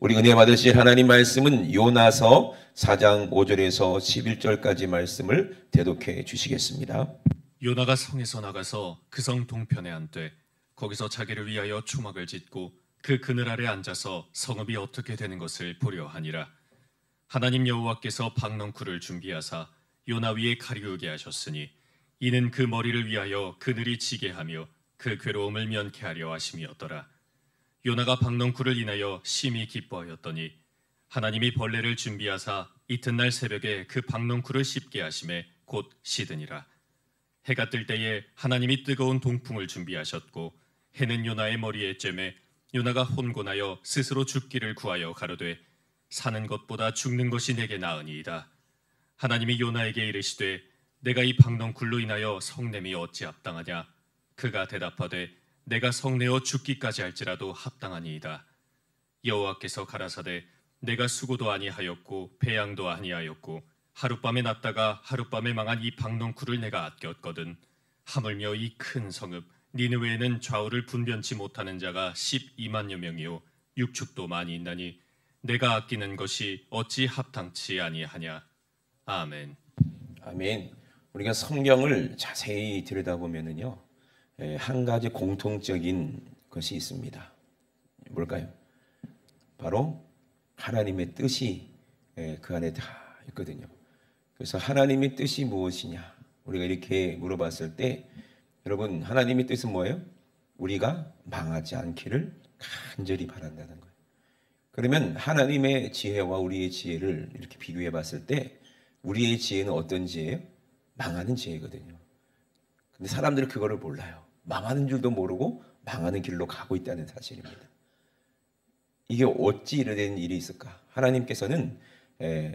우리 은혜 받으실 하나님 말씀은 요나서 4장 5절에서 11절까지 말씀을 대독해 주시겠습니다. 요나가 성에서 나가서 그 성 동편에 앉되 거기서 자기를 위하여 초막을 짓고 그 그늘 아래 앉아서 성읍이 어떻게 되는 것을 보려 하니라. 하나님 여호와께서 박넝쿨을 준비하사 요나 위에 가리우게 하셨으니 이는 그 머리를 위하여 그늘이 지게 하며 그 괴로움을 면케 하려 하심이었더라. 요나가 박넝쿨을 인하여 심히 기뻐하였더니 하나님이 벌레를 준비하사 이튿날 새벽에 그 박넝쿨을 씹게 하심에 곧 시드니라. 해가 뜰 때에 하나님이 뜨거운 동풍을 준비하셨고 해는 요나의 머리에 쬐매 요나가 혼곤하여 스스로 죽기를 구하여 가로되 사는 것보다 죽는 것이 내게 나으니이다. 하나님이 요나에게 이르시되 내가 이 박넝쿨로 인하여 성냄이 어찌 합당하냐. 그가 대답하되 내가 성내어 죽기까지 할지라도 합당하니이다. 여호와께서 가라사대 내가 수고도 아니하였고 배양도 아니하였고 하룻밤에 났다가 하룻밤에 망한 이 박넝쿨을 내가 아꼈거든. 하물며 이 큰 성읍 니느웨에는 좌우를 분변치 못하는 자가 12만여 명이요 육축도 많이 있나니 내가 아끼는 것이 어찌 합당치 아니하냐. 아멘. 아멘. 우리가 성경을 자세히 들여다보면은요, 한 가지 공통적인 것이 있습니다. 뭘까요? 바로 하나님의 뜻이 그 안에 다 있거든요. 그래서 하나님의 뜻이 무엇이냐? 우리가 이렇게 물어봤을 때 여러분, 하나님의 뜻은 뭐예요? 우리가 망하지 않기를 간절히 바란다는 거예요. 그러면 하나님의 지혜와 우리의 지혜를 이렇게 비교해 봤을 때 우리의 지혜는 어떤 지혜예요? 망하는 지혜거든요. 근데 사람들은 그거를 몰라요. 망하는 줄도 모르고 망하는 길로 가고 있다는 사실입니다. 이게 어찌 이런 일이 있을까? 하나님께서는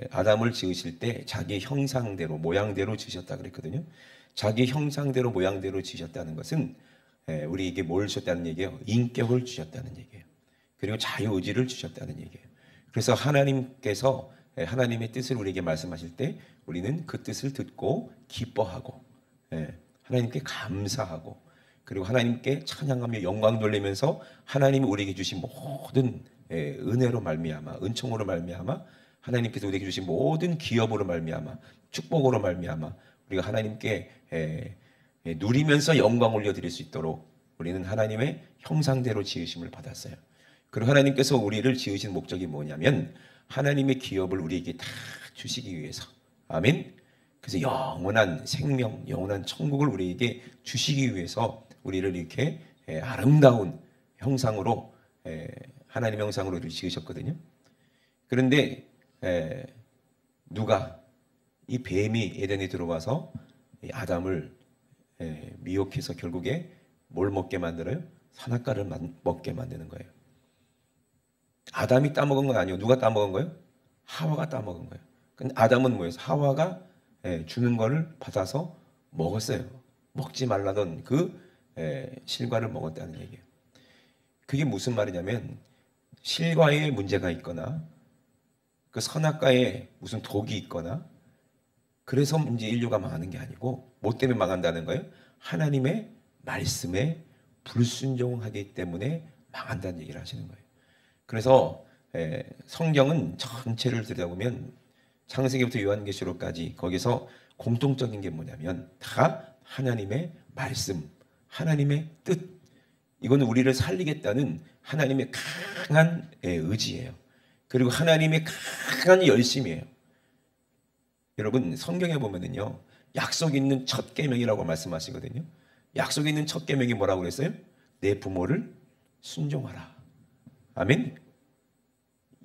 아담을 지으실 때 자기 형상대로 모양대로 지으셨다 그랬거든요. 자기 형상대로 모양대로 지으셨다는 것은 우리에게 뭘 주셨다는 얘기예요? 인격을 주셨다는 얘기예요. 그리고 자유의지를 주셨다는 얘기예요. 그래서 하나님께서 하나님의 뜻을 우리에게 말씀하실 때 우리는 그 뜻을 듣고 기뻐하고 하나님께 감사하고 그리고 하나님께 찬양하며 영광 돌리면서 하나님이 우리에게 주신 모든 은혜로 말미암아 은총으로 말미암아 하나님께서 우리에게 주신 모든 기업으로 말미암아 축복으로 말미암아 우리가 하나님께 누리면서 영광 올려드릴 수 있도록 우리는 하나님의 형상대로 지으심을 받았어요. 그리고 하나님께서 우리를 지으신 목적이 뭐냐면 하나님의 기업을 우리에게 다 주시기 위해서. 아멘. 그래서 영원한 생명, 영원한 천국을 우리에게 주시기 위해서 우리를 이렇게 아름다운 형상으로 하나님의 형상으로 우리를 지으셨거든요. 그런데 누가 이 뱀이 에덴에 들어와서 아담을 미혹해서 결국에 뭘 먹게 만들어요? 선악과를 먹게 만드는 거예요. 아담이 따먹은 건 아니에요. 누가 따먹은 거예요? 하와가 따먹은 거예요. 근데 아담은 뭐예요? 하와가 주는 거를 받아서 먹었어요. 먹지 말라던 그 실과를 먹었다는 얘기예요. 그게 무슨 말이냐면 실과에 문제가 있거나 그 선악과에 무슨 독이 있거나 그래서 이제 인류가 망하는 게 아니고 뭐 때문에 망한다는 거예요? 하나님의 말씀에 불순종하기 때문에 망한다는 얘기를 하시는 거예요. 그래서 성경은 전체를 들여다보면 창세기부터 요한계시록까지 거기서 공통적인 게 뭐냐면 다 하나님의 말씀, 하나님의 뜻, 이거는 우리를 살리겠다는 하나님의 강한 의지예요. 그리고 하나님의 강한 열심이에요. 여러분 성경에 보면은요 약속 있는 첫 계명이라고 말씀하시거든요. 약속 있는 첫 계명이 뭐라고 그랬어요? 내 부모를 순종하라. 아멘.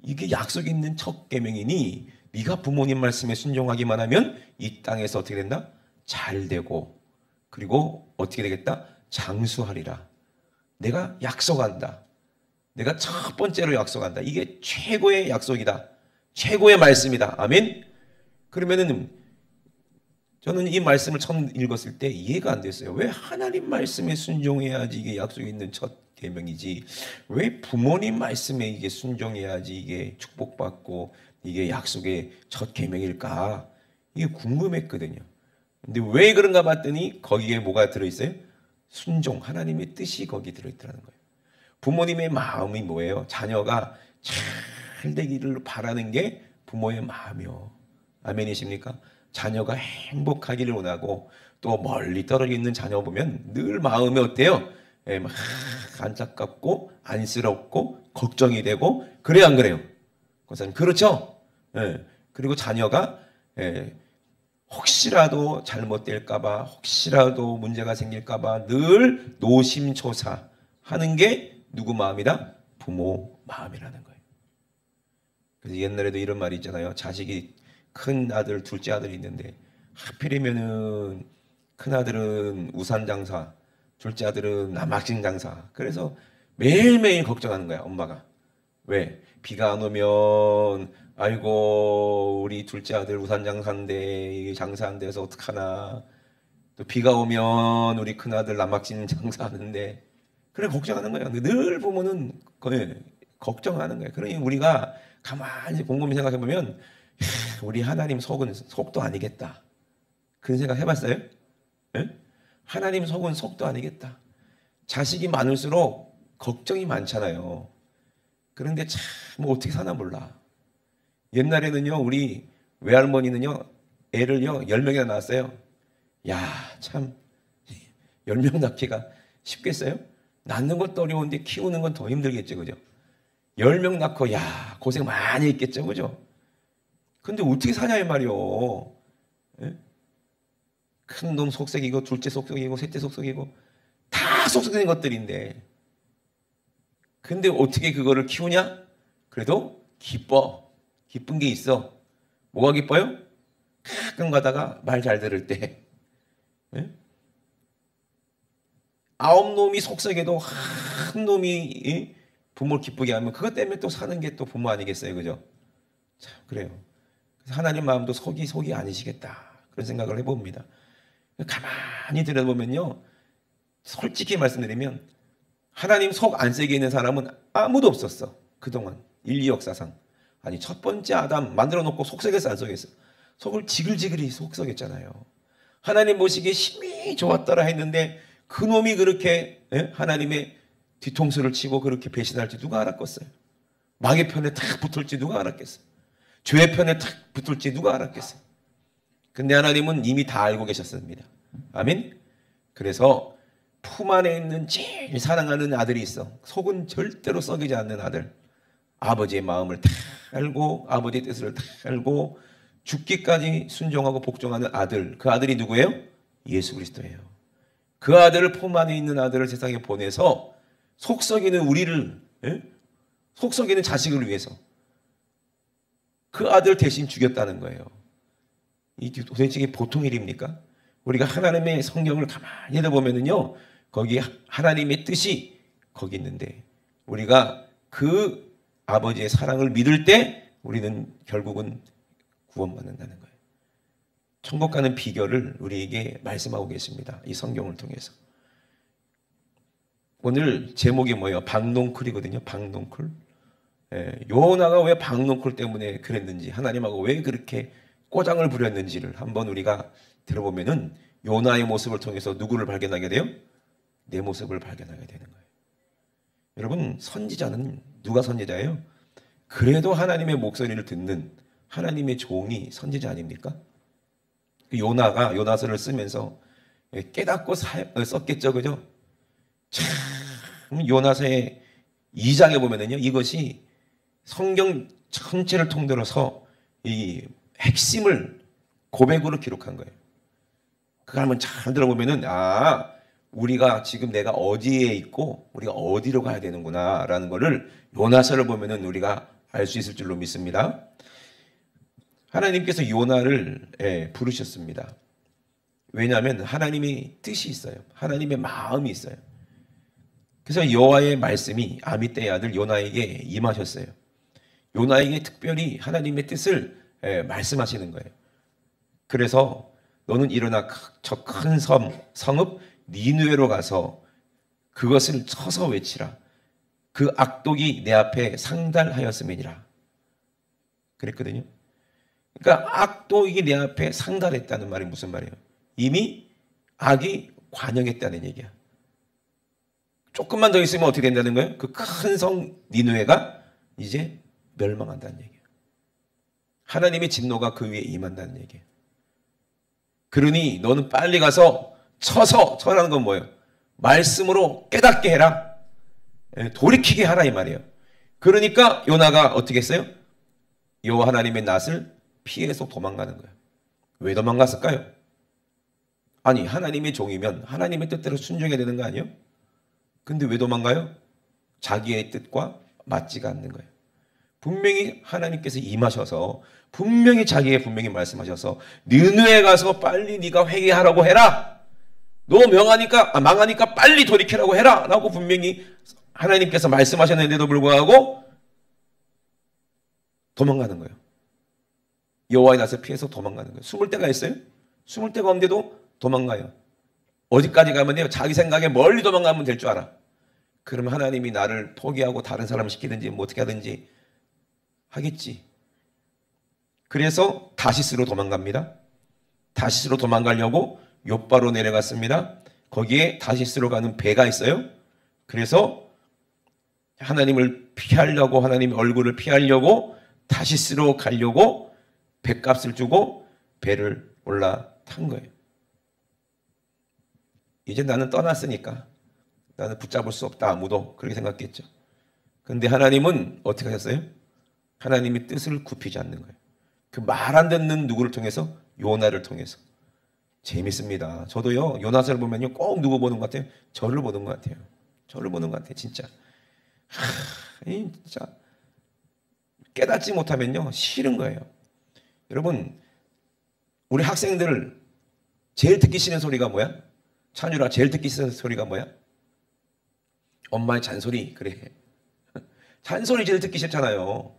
이게 약속 있는 첫 계명이니 네가 부모님 말씀에 순종하기만 하면 이 땅에서 어떻게 된다? 잘 되고 그리고 어떻게 되겠다? 장수하리라. 내가 약속한다. 내가 첫 번째로 약속한다. 이게 최고의 약속이다. 최고의 말씀이다. 아멘. 그러면은 저는 이 말씀을 처음 읽었을 때 이해가 안 됐어요. 왜 하나님 말씀에 순종해야지 이게 약속이 있는 첫 계명이지 왜 부모님 말씀에 이게 순종해야지 이게 축복받고 이게 약속의 첫 계명일까? 이게 궁금했거든요. 근데 왜 그런가 봤더니 거기에 뭐가 들어있어요? 순종, 하나님의 뜻이 거기 들어있더라는 거예요. 부모님의 마음이 뭐예요? 자녀가 잘 잘 되기를 바라는 게 부모의 마음이요. 아멘이십니까? 자녀가 행복하기를 원하고 또 멀리 떨어져 있는 자녀 보면 늘 마음이 어때요? 막 안타깝고 안쓰럽고 걱정이 되고 그래요, 안 그래요? 권사님 그렇죠? 그리고 자녀가 혹시라도 잘못될까봐 혹시라도 문제가 생길까봐 늘 노심초사하는 게 누구 마음이다? 부모 마음이라는 거예요. 그래서 옛날에도 이런 말이 있잖아요. 자식이 큰 아들, 둘째 아들이 있는데 하필이면은 큰 아들은 우산 장사, 둘째 아들은 남학생 장사. 그래서 매일매일 걱정하는 거야, 엄마가. 왜? 비가 안 오면 아이고 우리 둘째 아들 우산 장사인데 장사 안 돼서 어떡하나. 또 비가 오면 우리 큰 아들 남학생 장사하는데 그래 걱정하는 거야. 늘 부모는 걱정하는 거야. 그러니 우리가 가만히 곰곰이 생각해 보면 우리 하나님 속은 속도 아니겠다. 그런 생각 해봤어요? 네? 하나님 속은 속도 아니겠다. 자식이 많을수록 걱정이 많잖아요. 그런데 참 뭐 어떻게 사나 몰라. 옛날에는요 우리 외할머니는요 애를요 10명이나 낳았어요. 야 참 10명 낳기가 쉽겠어요? 낳는 것도 어려운데 키우는 건 더 힘들겠죠, 그죠? 10명 낳고 야 고생 많이 했겠죠, 그죠? 근데 어떻게 사냐 이 말이요. 큰 놈 속색이고 둘째 속색이고 셋째 속색이고 다 속색된 것들인데 근데 어떻게 그거를 키우냐? 그래도 기뻐. 기쁜 게 있어. 뭐가 기뻐요? 가끔 가다가 말 잘 들을 때 9놈이 속색해도 한 놈이 부모를 기쁘게 하면 그것 때문에 또 사는 게 또 부모 아니겠어요, 그죠? 참 그래요. 그래서 하나님 마음도 속이 아니시겠다 그런 생각을 해봅니다. 가만히 들여다보면요 솔직히 말씀드리면 하나님 속 안 세게 있는 사람은 아무도 없었어. 그동안 인류 역사상. 아니 첫 번째 아담 만들어 놓고 속썩였어 안 속였어? 속을 지글지글이 속썩였잖아요. 하나님 보시기에 힘이 좋았더라 했는데 그놈이 그렇게 하나님의 뒤통수를 치고 그렇게 배신할지 누가 알았겠어요? 마귀 편에 탁 붙을지 누가 알았겠어요? 죄의 편에 탁 붙을지 누가 알았겠어요? 근데 하나님은 이미 다 알고 계셨습니다. 아멘? 그래서 품 안에 있는 제일 사랑하는 아들이 있어. 속은 절대로 썩이지 않는 아들. 아버지의 마음을 다 알고 아버지의 뜻을 다 알고 죽기까지 순종하고 복종하는 아들. 그 아들이 누구예요? 예수 그리스도예요. 그 아들을 품 안에 있는 아들을 세상에 보내서 속 썩이는 우리를 속 썩이는 자식을 위해서 그 아들 대신 죽였다는 거예요. 이게 도대체 이게 보통 일입니까? 우리가 하나님의 성경을 가만히 읽어보면은요, 거기 하나님의 뜻이 거기 있는데, 우리가 그 아버지의 사랑을 믿을 때 우리는 결국은 구원받는다는 거예요. 천국 가는 비결을 우리에게 말씀하고 계십니다. 이 성경을 통해서. 오늘 제목이 뭐예요? 박농쿨이거든요. 박농쿨. 요나가 왜 박농쿨 때문에 그랬는지, 하나님하고 왜 그렇게 꼬장을 부렸는지를 한번 우리가 들어보면은 요나의 모습을 통해서 누구를 발견하게 돼요? 내 모습을 발견하게 되는 거예요. 여러분, 선지자는 누가 선지자예요? 그래도 하나님의 목소리를 듣는 하나님의 종이 선지자 아닙니까? 요나가 요나서를 쓰면서 깨닫고 썼겠죠, 그죠? 참 요나서의 2장에 보면은요, 이것이 성경 전체를 통틀어서 이 핵심을 고백으로 기록한 거예요. 그걸 한번 잘 들어보면은, 아, 우리가 지금 내가 어디에 있고 우리가 어디로 가야 되는구나 라는 거를 요나서를 보면은 우리가 알 수 있을 줄로 믿습니다. 하나님께서 요나를 부르셨습니다. 왜냐하면 하나님의 뜻이 있어요. 하나님의 마음이 있어요. 그래서 여호와의 말씀이 아미떼의 아들 요나에게 임하셨어요. 요나에게 특별히 하나님의 뜻을 말씀하시는 거예요. 그래서 너는 일어나 저 큰 성읍 니느웨로 가서 그것을 쳐서 외치라. 그 악독이 내 앞에 상달하였음이니라. 그랬거든요. 그러니까 악독이 내 앞에 상달했다는 말이 무슨 말이에요? 이미 악이 관영했다는 얘기야. 조금만 더 있으면 어떻게 된다는 거예요? 그 큰 성 니느웨가 이제 멸망한다는 얘기예요. 하나님의 진노가 그 위에 임한다는 얘기예요. 그러니 너는 빨리 가서 쳐라는 건 뭐예요? 말씀으로 깨닫게 해라. 돌이키게 하라 이 말이에요. 그러니까 요나가 어떻게 했어요? 여호와 하나님의 낯을 피해서 도망가는 거예요. 왜 도망갔을까요? 아니 하나님의 종이면 하나님의 뜻대로 순종해야 되는 거 아니에요? 근데 왜 도망가요? 자기의 뜻과 맞지가 않는 거예요. 분명히 하나님께서 임하셔서 분명히 분명히 말씀하셔서 느느에 가서 빨리 네가 회개하라고 해라. 너 망하니까 빨리 돌이키라고 해라 라고 분명히 하나님께서 말씀하셨는데도 불구하고 도망가는 거예요. 여호와의 낯을 피해서 도망가는 거예요. 숨을 데가 있어요? 숨을 데가 없는데도 도망가요. 어디까지 가면 돼요? 자기 생각에 멀리 도망가면 될 줄 알아. 그러면 하나님이 나를 포기하고 다른 사람을 시키든지 뭐 어떻게 하든지 하겠지. 그래서 다시스로 도망갑니다. 다시스로 도망가려고 욥바로 내려갔습니다. 거기에 다시스로 가는 배가 있어요. 그래서 하나님을 피하려고 하나님의 얼굴을 피하려고 다시스로 가려고 배값을 주고 배를 올라탄 거예요. 이제 나는 떠났으니까 나는 붙잡을 수 없다. 아무도 그렇게 생각했죠. 그런데 하나님은 어떻게 하셨어요? 하나님의 뜻을 굽히지 않는 거예요. 그 말 안 듣는 누구를 통해서? 요나를 통해서. 재밌습니다. 저도요 요나서를 보면요 꼭 누구 보는 것 같아요? 저를 보는 것 같아요. 저를 보는 것 같아요. 진짜. 진짜 깨닫지 못하면요 싫은 거예요. 여러분 우리 학생들 제일 듣기 싫은 소리가 뭐야? 찬유라 제일 듣기 싫은 소리가 뭐야? 엄마의 잔소리. 그래. 잔소리 제일 듣기 싫잖아요.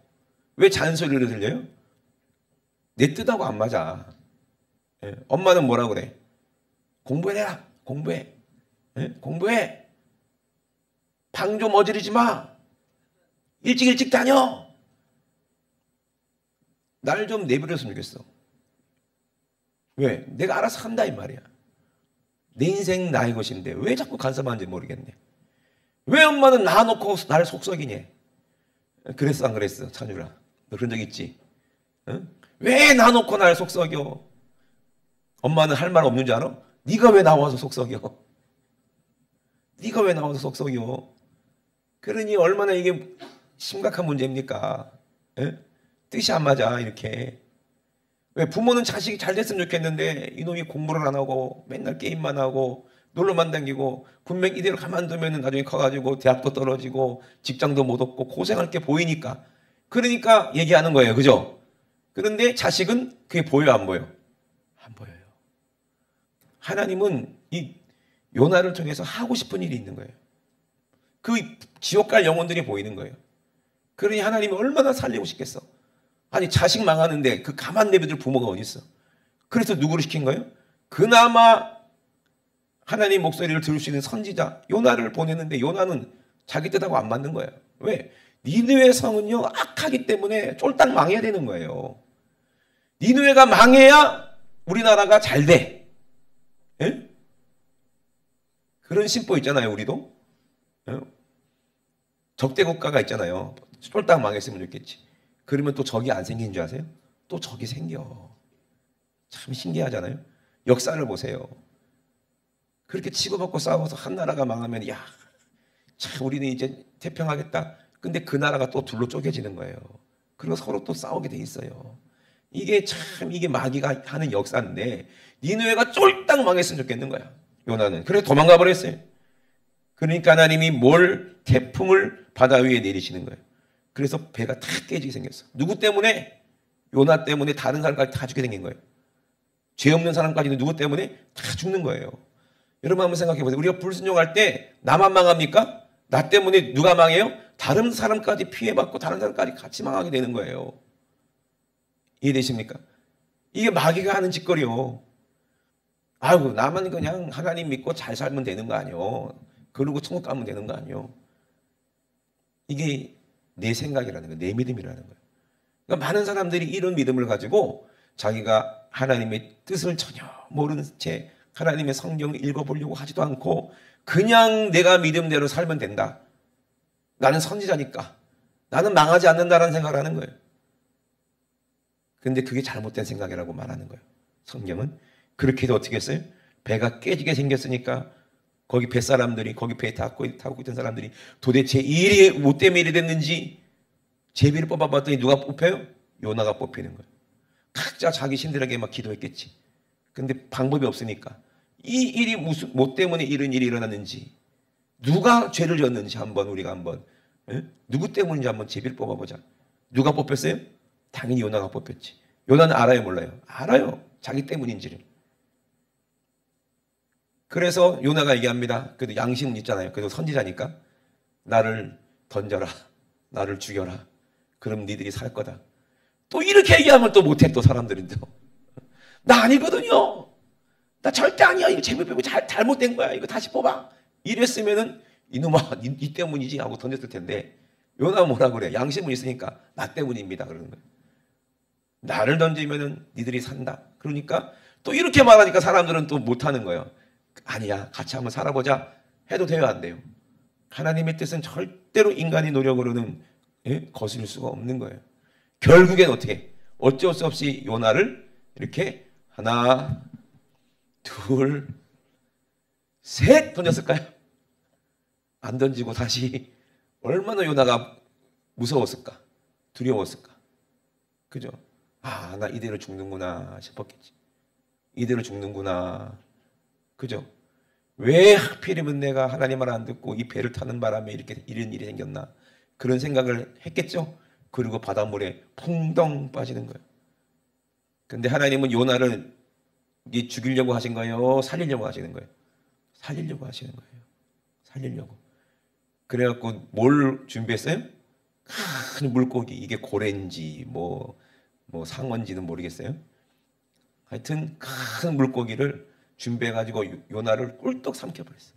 왜 잔소리를 들려요? 내 뜻하고 안 맞아. 엄마는 뭐라고 그래? 공부해라. 공부해. 공부해. 방 좀 어지르지 마. 일찍 다녀. 날 좀 내버렸으면 좋겠어. 왜? 내가 알아서 한다 이 말이야. 내 인생 나의 것인데 왜 자꾸 간섭하는지 모르겠네. 왜 엄마는 놔놓고 나를 속썩이냐? 그랬어 안 그랬어? 찬유라 너 그런 적 있지? 응? 왜 놔놓고 나를 속썩여? 엄마는 할 말 없는 줄 알아? 네가 왜 나와서 속썩여? 네가 왜 나와서 속썩여? 그러니 얼마나 이게 심각한 문제입니까? 에? 뜻이 안 맞아 이렇게. 왜 부모는 자식이 잘 됐으면 좋겠는데 이놈이 공부를 안 하고 맨날 게임만 하고 놀러만 다니고 분명 이대로 가만두면 나중에 커가지고 대학도 떨어지고 직장도 못 얻고 고생할 게 보이니까 그러니까 얘기하는 거예요. 그죠? 그런데 자식은 그게 보여 안 보여? 안 보여요. 하나님은 이 요나를 통해서 하고 싶은 일이 있는 거예요. 그 지옥 갈 영혼들이 보이는 거예요. 그러니 하나님이 얼마나 살리고 싶겠어. 아니 자식 망하는데 그 가만 내버릴 부모가 어디 있어. 그래서 누구를 시킨 거예요? 그나마 하나님 목소리를 들을 수 있는 선지자 요나를 보냈는데 요나는 자기 뜻하고 안 맞는 거예요. 왜? 니느웨 성은요 악하기 때문에 쫄딱 망해야 되는 거예요. 니느웨가 망해야 우리나라가 잘 돼. 에? 그런 심보 있잖아요. 우리도 에? 적대 국가가 있잖아요. 쫄딱 망했으면 좋겠지. 그러면 또 적이 안 생긴 줄 아세요? 또 적이 생겨. 참 신기하잖아요. 역사를 보세요. 그렇게 치고받고 싸워서 한 나라가 망하면 야, 참 우리는 이제 태평하겠다. 근데 그 나라가 또 둘로 쪼개지는 거예요. 그리고 서로 또 싸우게 돼 있어요. 이게 참 이게 마귀가 하는 역사인데 니느웨가 쫄딱 망했으면 좋겠는 거야. 요나는. 그래서 도망가 버렸어요. 그러니까 하나님이 태풍을 바다 위에 내리시는 거예요. 그래서 배가 다 깨지게 생겼어. 누구 때문에? 요나 때문에 다른 사람까지 다 죽게 생긴 거예요. 죄 없는 사람까지는 누구 때문에? 다 죽는 거예요. 여러분 한번 생각해 보세요. 우리가 불순종할 때 나만 망합니까? 나 때문에 누가 망해요? 다른 사람까지 피해받고 다른 사람까지 같이 망하게 되는 거예요. 이해되십니까? 이게 마귀가 하는 짓거리요. 아이고 나만 그냥 하나님 믿고 잘 살면 되는 거 아니요. 그러고 천국 가면 되는 거 아니요. 이게 내 생각이라는 거예요. 내 믿음이라는 거예요. 그러니까 많은 사람들이 이런 믿음을 가지고 자기가 하나님의 뜻을 전혀 모르는 채 하나님의 성경을 읽어보려고 하지도 않고 그냥 내가 믿음대로 살면 된다. 나는 선지자니까. 나는 망하지 않는다라는 생각을 하는 거예요. 근데 그게 잘못된 생각이라고 말하는 거예요. 성경은 그렇게 해도 어떻게 했어요? 배가 깨지게 생겼으니까 거기 뱃사람들이, 거기 배에 타고 있던 사람들이 도대체 이 일이 뭐 때문에 일이 됐는지 제비를 뽑아봤더니 누가 뽑혀요? 요나가 뽑히는 거예요. 각자 자기 신들에게 막 기도했겠지. 근데 방법이 없으니까 이 일이 무슨 뭐 때문에 이런 일이 일어났는지, 누가 죄를 졌는지 우리가 한번 누구 때문인지 한번 제비를 뽑아보자. 누가 뽑혔어요? 당연히 요나가 뽑혔지. 요나는 알아요, 몰라요? 알아요. 자기 때문인지를. 그래서 요나가 얘기합니다. 그래도 양심은 있잖아요. 그래도 선지자니까 나를 던져라, 나를 죽여라. 그럼 니들이 살 거다. 또 이렇게 얘기하면 또 못해. 또 사람들은 또 나 아니거든요. 나 절대 아니야. 이거 제비 빼고 잘못된 거야. 이거 다시 뽑아. 이랬으면은 이놈아, 니 때문이지 하고 던졌을 텐데, 요나가 뭐라 그래? 양심은 있으니까 나 때문입니다. 그러는 거예요. 나를 던지면은 니들이 산다. 그러니까 또 이렇게 말하니까 사람들은 또 못하는 거예요. 아니야, 같이 한번 살아보자 해도 돼요, 안 돼요? 하나님의 뜻은 절대로 인간의 노력으로는 거스릴 수가 없는 거예요. 결국엔 어떻게? 어쩔 수 없이 요나를 이렇게 하나, 둘, 셋 던졌을까요? 안 던지고 다시. 얼마나 요나가 무서웠을까? 두려웠을까? 그죠? 아, 나 이대로 죽는구나 싶었겠지. 이대로 죽는구나. 그죠? 왜 하필이면 내가 하나님 말 안 듣고 이 배를 타는 바람에 이런 일이 생겼나? 그런 생각을 했겠죠? 그리고 바닷물에 풍덩 빠지는 거예요. 근데 하나님은 요나를 죽이려고 하신 거예요? 살리려고 하시는 거예요? 살리려고 하시는 거예요. 살리려고. 그래갖고 뭘 준비했어요? 큰 물고기. 이게 고래인지 뭐 상어인지는 모르겠어요. 하여튼 큰 물고기를 준비해가지고 요나를 꿀떡 삼켜버렸어요.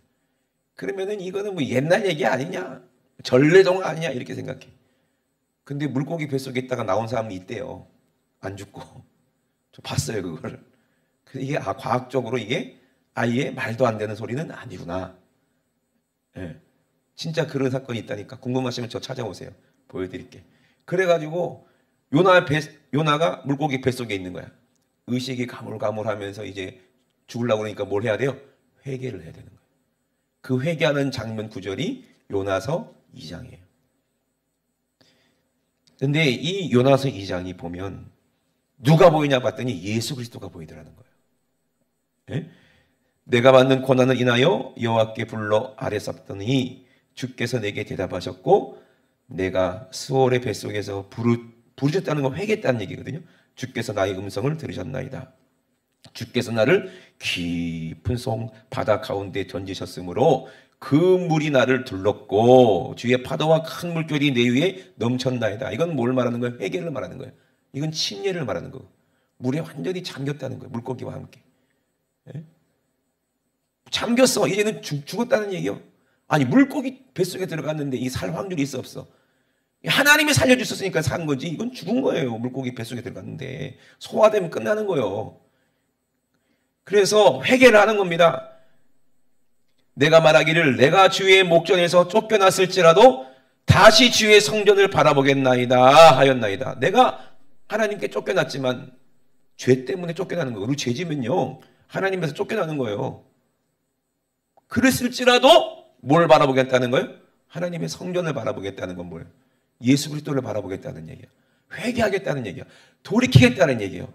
그러면은 이거는 뭐 옛날 얘기 아니냐? 전래동화 아니냐? 이렇게 생각해. 근데 물고기 뱃속에 있다가 나온 사람이 있대요. 안 죽고. 저 봤어요, 그거를. 이게 과학적으로 이게 아예 말도 안 되는 소리는 아니구나. 예. 진짜 그런 사건이 있다니까. 궁금하시면 저 찾아오세요. 보여드릴게. 그래가지고 요나가 물고기 뱃속에 있는 거야. 의식이 가물가물하면서 이제 죽으려고 그러니까 뭘 해야 돼요? 회개를 해야 되는 거예요. 그 회개하는 장면 구절이 요나서 2장이에요. 근데 이 요나서 2장이 보면 누가 보이냐 봤더니 예수 그리스도가 보이더라는 거예요. 예? 내가 받는 고난을 인하여 여호와께 불러 아뢰었더니 주께서 내게 대답하셨고, 내가 스올의 뱃속에서 부르셨다는 건 회개했다는 얘기거든요. 주께서 나의 음성을 들으셨나이다. 주께서 나를 깊은 바다 가운데 던지셨으므로 그 물이 나를 둘렀고 주의 파도와 큰 물결이 내 위에 넘쳤나이다. 이건 뭘 말하는 거예요? 회개를 말하는 거예요. 이건 침례를 말하는 거예요. 물에 완전히 잠겼다는 거예요. 물고기와 함께. 예? 잠겼어. 이제는 죽었다는 얘기요. 아니, 물고기 뱃속에 들어갔는데 이 살 확률이 있어 없어? 하나님이 살려주셨으니까 산 거지. 이건 죽은 거예요. 물고기 뱃속에 들어갔는데 소화되면 끝나는 거예요. 그래서 회개를 하는 겁니다. 내가 말하기를 내가 주의 목전에서 쫓겨났을지라도 다시 주의 성전을 바라보겠나이다 하였나이다. 내가 하나님께 쫓겨났지만 죄 때문에 쫓겨나는 거예요. 우리 죄지면요 하나님에서 쫓겨나는 거예요. 그랬을지라도 뭘 바라보겠다는 거예요? 하나님의 성전을 바라보겠다는 건 뭐예요? 예수 그리스도를 바라보겠다는 얘기야. 회개하겠다는 얘기야. 돌이키겠다는 얘기예요.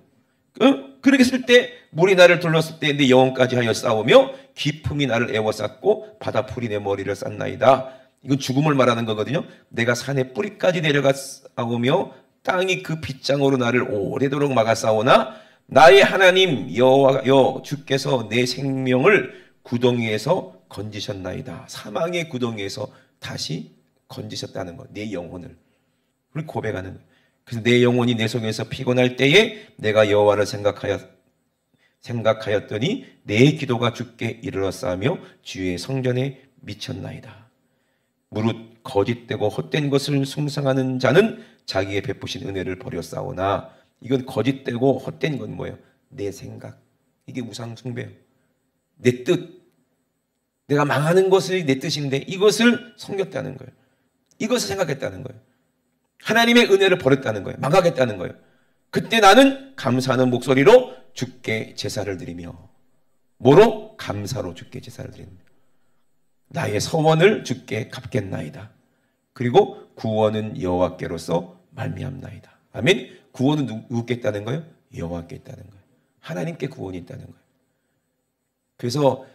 그렇게 했을 때 물이 나를 둘렀을 때 내 영혼까지 하여 싸우며 기품이 나를 애워쌌고 바다 풀이 내 머리를 쌌나이다. 이건 죽음을 말하는 거거든요. 내가 산의 뿌리까지 내려가 싸우며 땅이 그 빗장으로 나를 오래도록 막아 싸우나 나의 하나님 여호와여 주께서 내 생명을 구덩이에서 건지셨나이다. 사망의 구덩이에서 다시 건지셨다는 거. 내 영혼을. 그걸 고백하는 거예요. 그래서 내 영혼이 내 속에서 피곤할 때에 내가 여호와를 생각하였더니 내 기도가 주께 이르렀사며 주의 성전에 미쳤나이다. 무릇 거짓되고 헛된 것을 숭상하는 자는 자기의 베푸신 은혜를 버렸사오나. 이건 거짓되고 헛된 건 뭐예요? 내 생각. 이게 우상 숭배예요. 내 뜻. 내가 망하는 것이 내 뜻인데 이것을 섬겼다는 거예요. 이것을 생각했다는 거예요. 하나님의 은혜를 버렸다는 거예요. 망하겠다는 거예요. 그때 나는 감사하는 목소리로 주께 제사를 드리며, 뭐로? 감사로 주께 제사를 드리며 나의 서원을 주께 갚겠나이다. 그리고 구원은 여호와께로서 말미암나이다. 아멘. 구원은 누구께 있다는 거예요? 여호와께 있다는 거예요. 하나님께 구원이 있다는 거예요. 그래서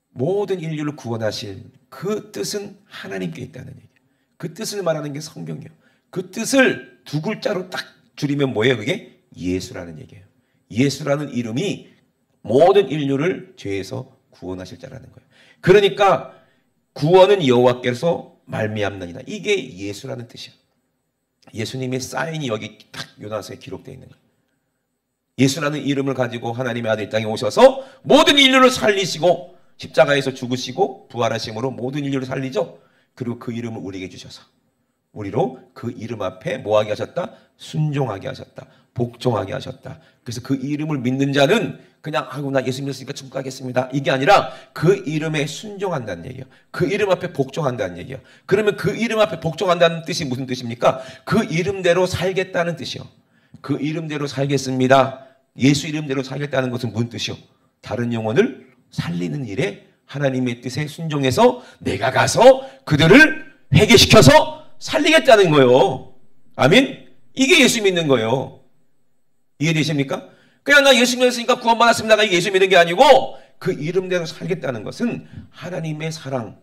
모든 인류를 구원하실 그 뜻은 하나님께 있다는 얘기예요. 그 뜻을 말하는 게 성경이에요. 그 뜻을 두 글자로 딱 줄이면 뭐예요? 그게 예수라는 얘기예요. 예수라는 이름이 모든 인류를 죄에서 구원하실 자라는 거예요. 그러니까 구원은 여호와께서 말미암나이다. 이게 예수라는 뜻이야. 예수님의 사인이 여기 딱 요나서에 기록되어 있는 거예요. 예수라는 이름을 가지고 하나님의 아들 땅에 오셔서 모든 인류를 살리시고 십자가에서 죽으시고 부활하심으로 모든 인류를 살리죠. 그리고 그 이름을 우리에게 주셔서 우리로 그 이름 앞에 뭐하게 하셨다? 순종하게 하셨다. 복종하게 하셨다. 그래서 그 이름을 믿는 자는 그냥 나 예수 믿었으니까 천국 가겠습니다. 이게 아니라 그 이름에 순종한다는 얘기예요. 그 이름 앞에 복종한다는 얘기예요. 그러면 그 이름 앞에 복종한다는 뜻이 무슨 뜻입니까? 그 이름대로 살겠다는 뜻이요. 그 이름대로 살겠습니다. 예수 이름대로 살겠다는 것은 무슨 뜻이요? 다른 영혼을 살리는 일에 하나님의 뜻에 순종해서 내가 가서 그들을 회개시켜서 살리겠다는 거예요. 아멘? 이게 예수 믿는 거예요. 이해되십니까? 그냥 나 예수 믿었으니까 구원받았습니다가 예수 믿는 게 아니고 그 이름대로 살겠다는 것은 하나님의 사랑,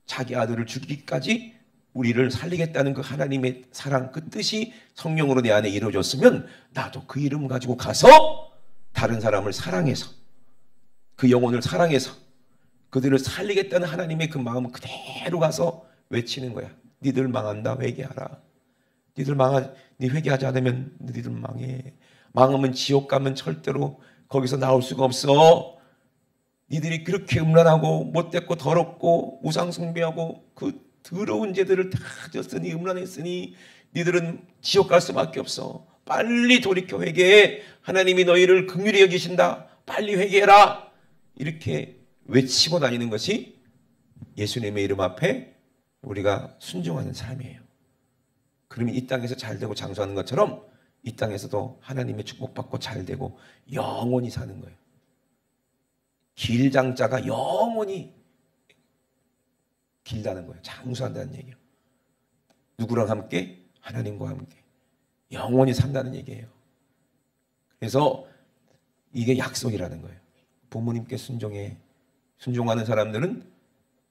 자기 아들을 죽이기까지 우리를 살리겠다는 그 하나님의 사랑, 그 뜻이 성령으로 내 안에 이루어졌으면 나도 그 이름 가지고 가서 다른 사람을 사랑해서 그 영혼을 사랑해서 그들을 살리겠다는 하나님의 그 마음을 그대로 가서 외치는 거야. 니들 망한다. 회개하라. 니 회개하지 않으면 니들 망해. 망하면 지옥 가면 절대로 거기서 나올 수가 없어. 니들이 그렇게 음란하고 못됐고 더럽고 우상 숭배하고 그 더러운 죄들을 다 졌으니 음란했으니 니들은 지옥 갈 수밖에 없어. 빨리 돌이켜 회개해. 하나님이 너희를 긍휼히 여기신다. 빨리 회개해라. 이렇게 외치고 다니는 것이 예수님의 이름 앞에 우리가 순종하는 삶이에요. 그러면 이 땅에서 잘되고 장수하는 것처럼 이 땅에서도 하나님의 축복받고 잘되고 영원히 사는 거예요. 길장자가 영원히 길다는 거예요. 장수한다는 얘기예요. 누구랑 함께? 하나님과 함께 영원히 산다는 얘기예요. 그래서 이게 약속이라는 거예요. 부모님께 순종하는 사람들은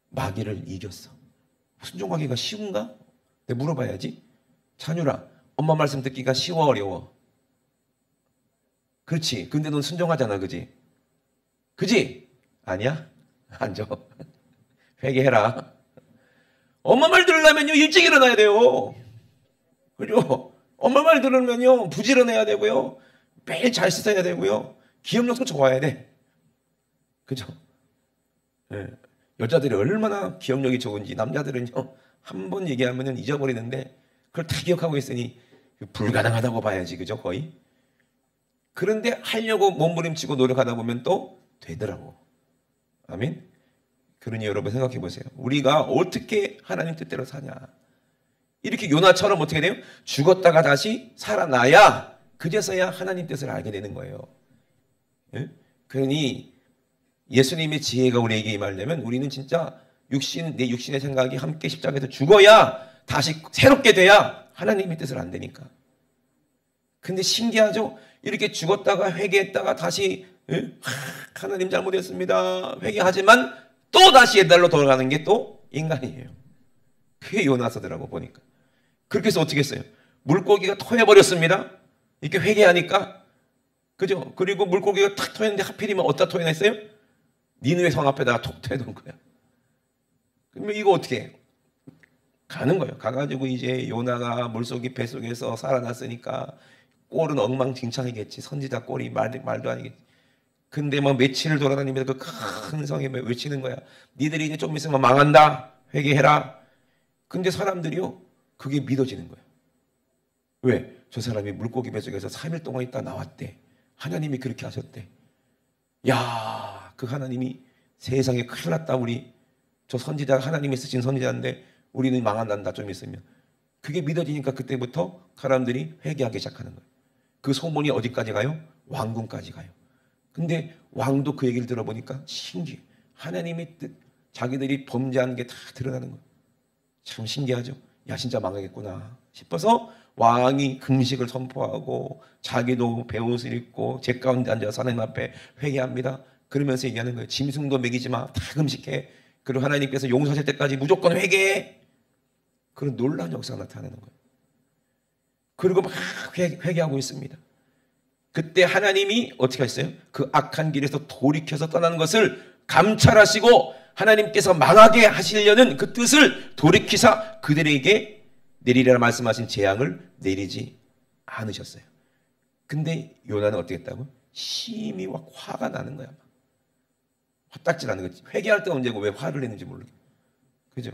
마귀를 이겼어. 순종하기가 쉬운가? 내가 물어봐야지. 찬유라, 엄마 말씀 듣기가 쉬워 어려워? 그렇지. 근데 넌 순종하잖아. 그지? 그지? 아니야? 앉아. 회개해라. 엄마 말 들으려면요 일찍 일어나야 돼요. 그죠? 엄마 말 들으면요 부지런해야 되고요. 매일 잘 씻어야 되고요. 기억력도 좋아야 돼. 그죠? 네. 여자들이 얼마나 기억력이 좋은지 남자들은요 한 번 얘기하면 잊어버리는데 그걸 다 기억하고 있으니 불가능하다고 봐야지. 그죠? 거의. 그런데 하려고 몸부림치고 노력하다 보면 또 되더라고. 아멘. 그러니 여러분 생각해 보세요. 우리가 어떻게 하나님 뜻대로 사냐. 이렇게 요나처럼 어떻게 돼요? 죽었다가 다시 살아나야 그제서야 하나님 뜻을 알게 되는 거예요. 예? 그러니 예수님의 지혜가 우리에게 임하려면 우리는 진짜 내 육신의 생각이 함께 십자가에서 죽어야 다시 새롭게 돼야 하나님의 뜻을 안 되니까. 근데 신기하죠? 이렇게 죽었다가 회개했다가 다시 하나님 잘못했습니다. 회개하지만 또 다시 옛날로 돌아가는 게 또 인간이에요. 그게 요나서더라고 보니까. 그렇게 해서 어떻게 했어요? 물고기가 토해버렸습니다. 이렇게 회개하니까. 그죠? 그리고 물고기가 탁 토했는데 하필이면 어디다 토해냈어요? 니느웨 성 앞에다가 톡 토해놓은 거야. 그러면 이거 어떻게 해요? 가는 거예요. 가가지고 이제 요나가 물속에 뱃속에서 살아났으니까 꼴은 엉망진창이겠지. 선지자 꼴이 말도 아니겠지. 근데 막 며칠을 돌아다니면서 그 큰 성에 외치는 거야. 니들이 이제 좀 있으면 망한다. 회개해라. 근데 사람들이요. 그게 믿어지는 거예요. 왜? 저 사람이 물고기 뱃속에서 3일 동안 있다 나왔대. 하나님이 그렇게 하셨대. 야, 그 하나님이 세상에 큰일 났다. 우리 저 선지자가 하나님이 쓰신 선지자인데 우리는 망한단다. 좀 있으면. 그게 믿어지니까 그때부터 사람들이 회개하기 시작하는 거예요. 그 소문이 어디까지 가요? 왕궁까지 가요. 근데 왕도 그 얘기를 들어보니까 신기해. 하나님이 자기들이 범죄한 게 다 드러나는 거예요. 참 신기하죠. 야, 진짜 망하겠구나 싶어서 왕이 금식을 선포하고 자기도 베옷을 입고 제 가운데 앉아서 하나님 앞에 회개합니다. 그러면서 얘기하는 거예요. 짐승도 먹이지 마. 다 금식해. 그리고 하나님께서 용서하실 때까지 무조건 회개해. 그런 놀라운 역사가 나타나는 거예요. 그리고 막 회개하고 있습니다. 그때 하나님이 어떻게 하셨어요? 그 악한 길에서 돌이켜서 떠나는 것을 감찰하시고 하나님께서 망하게 하시려는 그 뜻을 돌이키사 그들에게 내리라 말씀하신 재앙을 내리지 않으셨어요. 근데 요나는 어떻게 했다고? 심히 막 화가 나는 거야. 화딱지나는 거지. 회개할 때 언제고 왜 화를 내는지 모르겠어. 그죠?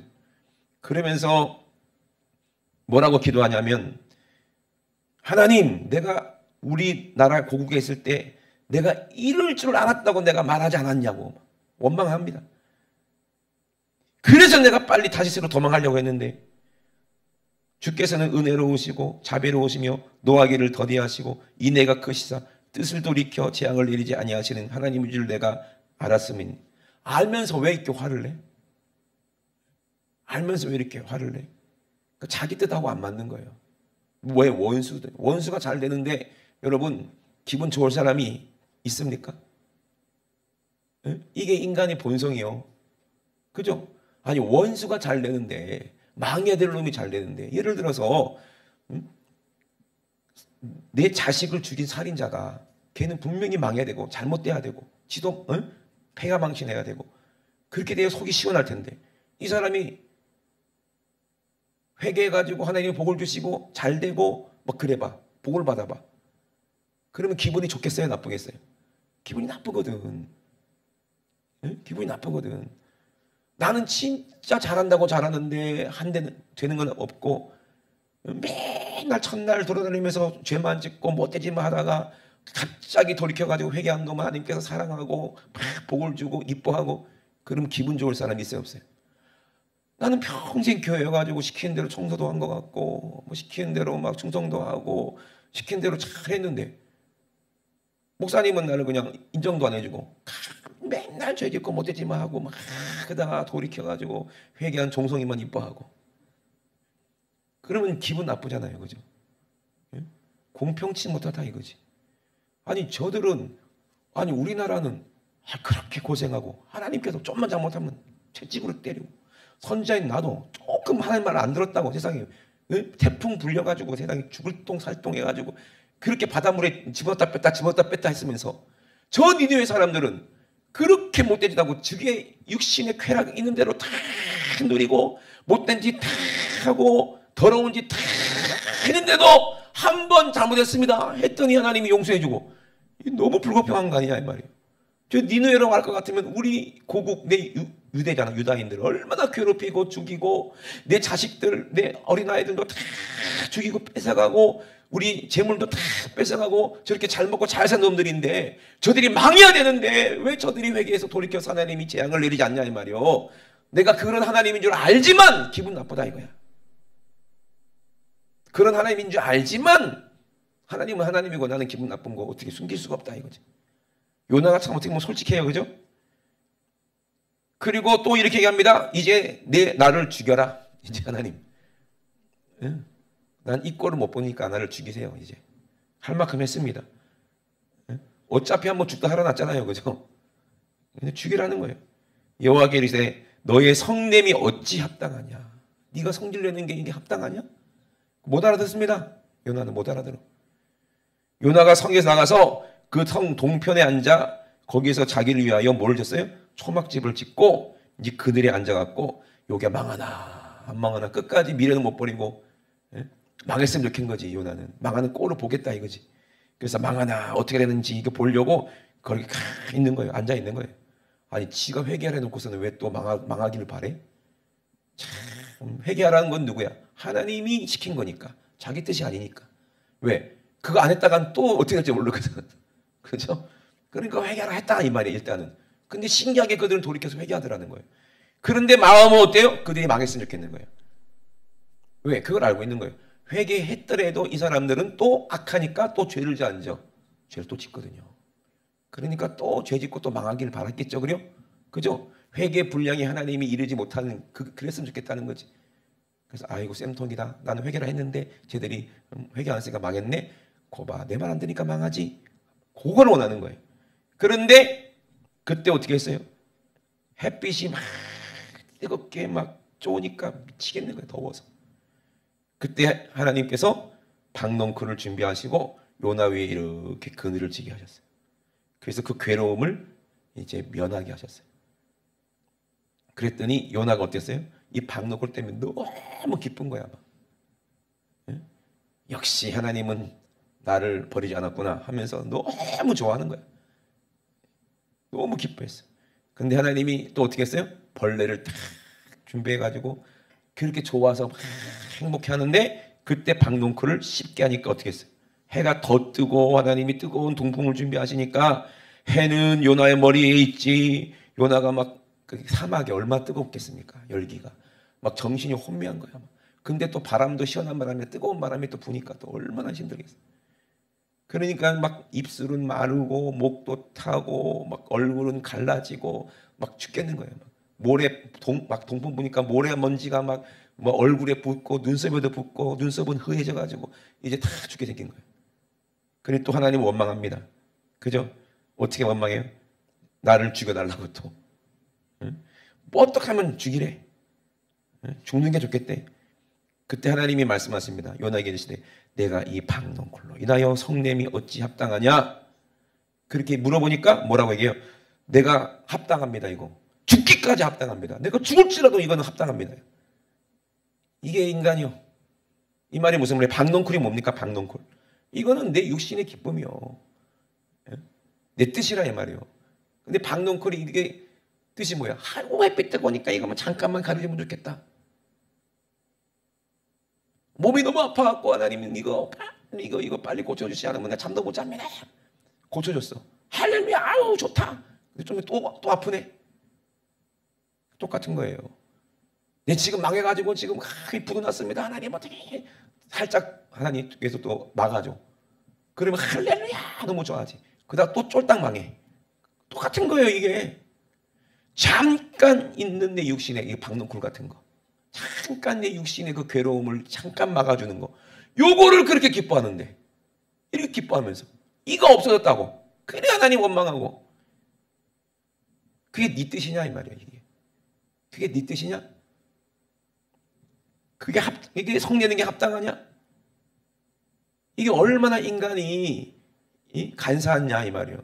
그러면서 뭐라고 기도하냐면, 하나님, 내가 우리나라 고국에 있을 때 내가 이럴 줄 알았다고 내가 말하지 않았냐고 원망합니다. 그래서 내가 빨리 다시스로 도망하려고 했는데 주께서는 은혜로우시고 자비로우시며 노하기를 더디하시고 인애가 크시사 뜻을 돌이켜 재앙을 내리지 아니하시는 하나님인 줄 내가 알았으니. 알면서 왜 이렇게 화를 내? 알면서 왜 이렇게 화를 내? 그러니까 자기 뜻하고 안 맞는 거예요. 왜? 원수가 잘 되는데 여러분 기분 좋을 사람이 있습니까? 이게 인간의 본성이요. 그죠? 아니 원수가 잘 되는데 망해야 될 놈이 잘 되는데, 예를 들어서 내 자식을 죽인 살인자가 걔는 분명히 망해야 되고 잘못돼야 되고 지도 폐가 망신해야 되고 그렇게 돼야 속이 시원할 텐데, 이 사람이 회개해가지고 하나님이 복을 주시고 잘 되고 막 그래봐, 복을 받아봐. 그러면 기분이 좋겠어요? 나쁘겠어요? 기분이 나쁘거든. 기분이 나쁘거든. 나는 진짜 잘한다고 잘하는데 한 대는 되는 건 없고 맨날 첫날 돌아다니면서 죄만 짓고 못되지만 하다가 갑자기 돌이켜가지고 회개한 거면 하나님께서 사랑하고 막 복을 주고 이뻐하고, 그럼 기분 좋을 사람이 있어요? 없어요? 나는 평생 교회 가지고 시키는 대로 청소도 한 것 같고 뭐 시키는 대로 막 충성도 하고 시키는 대로 잘 했는데 목사님은 나를 그냥 인정도 안 해주고 맨날 죄 짓고 못되지만 하고 막 그러다가 돌이켜가지고 회개한 종성이만 이뻐하고, 그러면 기분 나쁘잖아요. 그죠? 공평치 못하다 이거지. 아니 저들은, 아니 우리나라는 그렇게 고생하고 하나님께서 좀만 잘못하면 채찍으로 때리고, 선지자인 나도 조금 하나님 말 안 들었다고 세상에 태풍 불려가지고 세상에 죽을 똥 살똥 해가지고 그렇게 바닷물에 집었다 뺐다 했으면서 저 니느웨 사람들은 그렇게 못된 짓 하고 즉의 육신의 쾌락 있는 대로 다 누리고 못된 짓 다 하고 더러운 짓 다 했는데도 한 번 잘못했습니다 했더니 하나님이 용서해주고, 너무 불공평한 거 아니냐 이 말이에요. 저 니느웨라고 할 것 같으면 우리 고국 내 유대잖아, 유다인들 얼마나 괴롭히고 죽이고 내 자식들 내 어린아이들도 다 죽이고 뺏어가고 우리 재물도 다 뺏어가고 저렇게 잘 먹고 잘 산 놈들인데 저들이 망해야 되는데 왜 저들이 회개해서 돌이켜서 하나님이 재앙을 내리지 않냐 이 말이요. 내가 그런 하나님인 줄 알지만 기분 나쁘다 이거야. 그런 하나님인 줄 알지만 하나님은 하나님이고 나는 기분 나쁜 거 어떻게 숨길 수가 없다 이거지. 요나가 참 어떻게 보면 솔직해요. 그죠? 그리고 또 이렇게 얘기합니다. 이제 나를 죽여라. 이제 하나님, 난 이 꼴을 못 보니까 나를 죽이세요. 이제 할 만큼 했습니다. 어차피 한번 죽다 살아났잖아요. 그죠? 죽이라는 거예요. 여호와께 이르시되 너의 성냄이 어찌 합당하냐. 네가 성질 내는 게 이게 합당하냐? 못 알아듣습니다. 요나는 못 알아들어. 요나가 성에서 나가서 그 성 동편에 앉아 거기서 자기를 위하여 뭘 졌어요? 초막집을 짓고 이제 그들이 앉아갖고 요게 망하나 안 망하나 끝까지 미래는 못 버리고 망했으면 좋겠는 거지. 요나는 망하는 꼴을 보겠다 이거지. 그래서 망하나 어떻게 되는지 이거 보려고 거기 있는 거예요. 앉아 있는 거예요. 아니 지가 회개하려 놓고서는 왜 또 망하기를 바래? 참, 회개하라는 건 누구야? 하나님이 시킨 거니까. 자기 뜻이 아니니까. 왜? 그거 안 했다간 또 어떻게 될지 모르거든. 그죠? 그러니까 회개하라 했다 이 말이에요. 일단은. 근데 신기하게 그들은 돌이켜서 회개하더라는 거예요. 그런데 마음은 어때요? 그들이 망했으면 좋겠는 거예요. 왜? 그걸 알고 있는 거예요. 회개했더라도 이 사람들은 또 악하니까 또 죄를 지었죠. 죄를 또 짓거든요. 그러니까 또 죄 짓고 또 망하길 바랐겠죠. 그래요? 그죠? 회개 분량이 하나님이 이르지 못하는 그랬으면 좋겠다는 거지. 그래서 아이고 쌤통이다. 나는 회개를 했는데 쟤들이 회개 안 했으니까 망했네. 거봐 내 말 안 들으니까 망하지. 그걸 원하는 거예요. 그런데 그때 어떻게 했어요? 햇빛이 막 뜨겁게 막 쪼니까 미치겠는 거예요. 더워서. 그때 하나님께서 박넝쿨을 준비하시고 요나 위에 이렇게 그늘을 지게 하셨어요. 그래서 그 괴로움을 이제 면하게 하셨어요. 그랬더니 요나가 어땠어요? 이 박넝쿨 때문에 너무 기쁜 거야. 예? 역시 하나님은 나를 버리지 않았구나 하면서 너무 좋아하는 거야. 너무 기뻐했어. 근데 하나님이 또 어떻게 했어요? 벌레를 딱 준비해가지고 그렇게 좋아서 막 행복해 하는데 그때 박넝쿨을 씹게 하니까 어떻게 했어요? 해가 더 뜨고 하나님이 뜨거운 동풍을 준비하시니까 해는 요나의 머리에 있지. 요나가 막 그 사막에 얼마나 뜨겁겠습니까? 열기가 막 정신이 혼미한 거야. 근데 또 바람도 시원한 바람에 뜨거운 바람이 또 부니까 또 얼마나 힘들겠어. 그러니까 막 입술은 마르고 목도 타고 막 얼굴은 갈라지고 막 죽겠는 거예요. 막 모래 막 동풍 부니까 모래 먼지가 막 뭐 얼굴에 붙고 눈썹에도 붙고 눈썹은 흐해져 가지고 이제 다 죽게 생긴 거예요. 그러니 또 하나님 원망합니다. 그죠? 어떻게 원망해요? 나를 죽여달라고 또. 응? 뭐 어떻게 하면 죽이래? 응? 죽는 게 좋겠대. 그때 하나님이 말씀하십니다. 요나에게 이르시되 내가 이 박넝쿨로 인하여 성냄이 어찌 합당하냐? 그렇게 물어보니까 뭐라고 얘기해요? 내가 합당합니다. 이거 죽기까지 합당합니다. 내가 죽을지라도 이거는 합당합니다. 이게 인간이요. 이 말이 무슨 말이에요? 박넝쿨이 뭡니까? 박넝쿨. 이거는 내 육신의 기쁨이요. 내 뜻이라 이 말이에요. 근데 박넝쿨이 이게 뜻이 뭐야? 아이고 햇빛 뜨고 오니까 이거만 잠깐만 가려주면 좋겠다. 몸이 너무 아파갖고 하나님은 이거 빨리 고쳐주지 않으면 나 잠도 못 잡니다. 고쳐줬어. 할렐루야, 아우 좋다. 근데 좀 또 아프네. 똑같은 거예요. 내 지금 망해가지고 지금 불이 났습니다. 하나님 어떻게 살짝 하나님께서 또 막아줘. 그러면 할렐루야 너무 좋아하지. 그러다 또 쫄딱 망해. 똑같은 거예요 이게. 잠깐 있는 내 육신의 이 박넝쿨 같은 거. 잠깐 내 육신의 그 괴로움을 잠깐 막아주는 거. 요거를 그렇게 기뻐하는데. 이렇게 기뻐하면서. 이거 없어졌다고. 그래 하나님 원망하고. 그게 네 뜻이냐 이 말이야 이게. 그게 네 뜻이냐? 이게 성내는 게 합당하냐? 이게 얼마나 인간이 간사하냐 이 말이에요.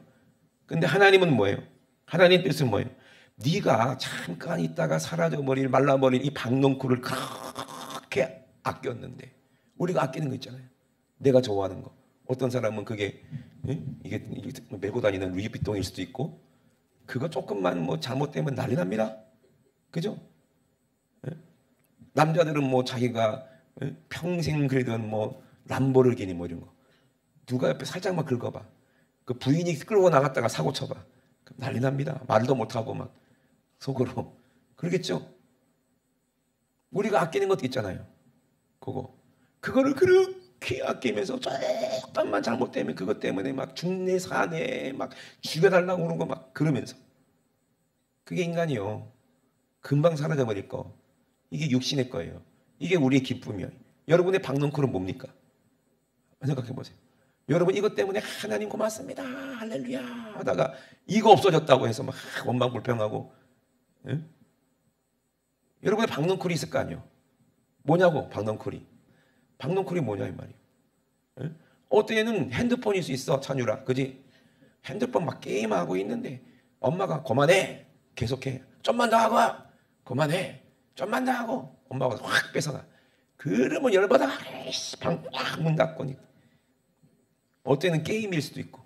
근데 하나님은 뭐예요? 하나님 뜻은 뭐예요? 네가 잠깐 있다가 사라져버릴 말라버릴 이 박넝쿨을 그렇게 아꼈는데 우리가 아끼는 거 있잖아요. 내가 좋아하는 거. 어떤 사람은 그게 이게 메고 다니는 루이비통일 수도 있고 그거 조금만 뭐 잘못되면 난리 납니다. 그죠? 남자들은 뭐 자기가 평생 그리던 뭐 람보르기니 뭐 이런 거 누가 옆에 살짝만 긁어봐. 그 부인이 끌고 나갔다가 사고 쳐봐. 난리 납니다. 말도 못하고 막 속으로. 그러겠죠? 우리가 아끼는 것도 있잖아요. 그거를 그렇게 아끼면서 조금만 잘못되면 그것 때문에 막 죽네 사네 막 죽여달라고 그러는 거 막 그러면서 그게 인간이요. 금방 사라져버릴 거. 이게 육신의 거예요. 이게 우리의 기쁨이에요. 여러분의 박넝쿨은 뭡니까? 생각해 보세요. 여러분 이것 때문에 하나님 고맙습니다. 할렐루야 하다가 이거 없어졌다고 해서 막 원망 불평하고 응? 여러분의 박넝쿨이 있을 거 아니에요. 뭐냐고 박넝쿨이. 박넝쿨이 뭐냐 이 말이에요. 응? 어떤 애는 핸드폰일 수 있어 찬유라. 그지? 핸드폰 막 게임하고 있는데 엄마가 그만해. 계속해. 좀만 더 하고 그만해. 좀만 더 하고 엄마가 확 뺏어가. 그러면 열받아 문 닫고 어떤 애는 게임일 수도 있고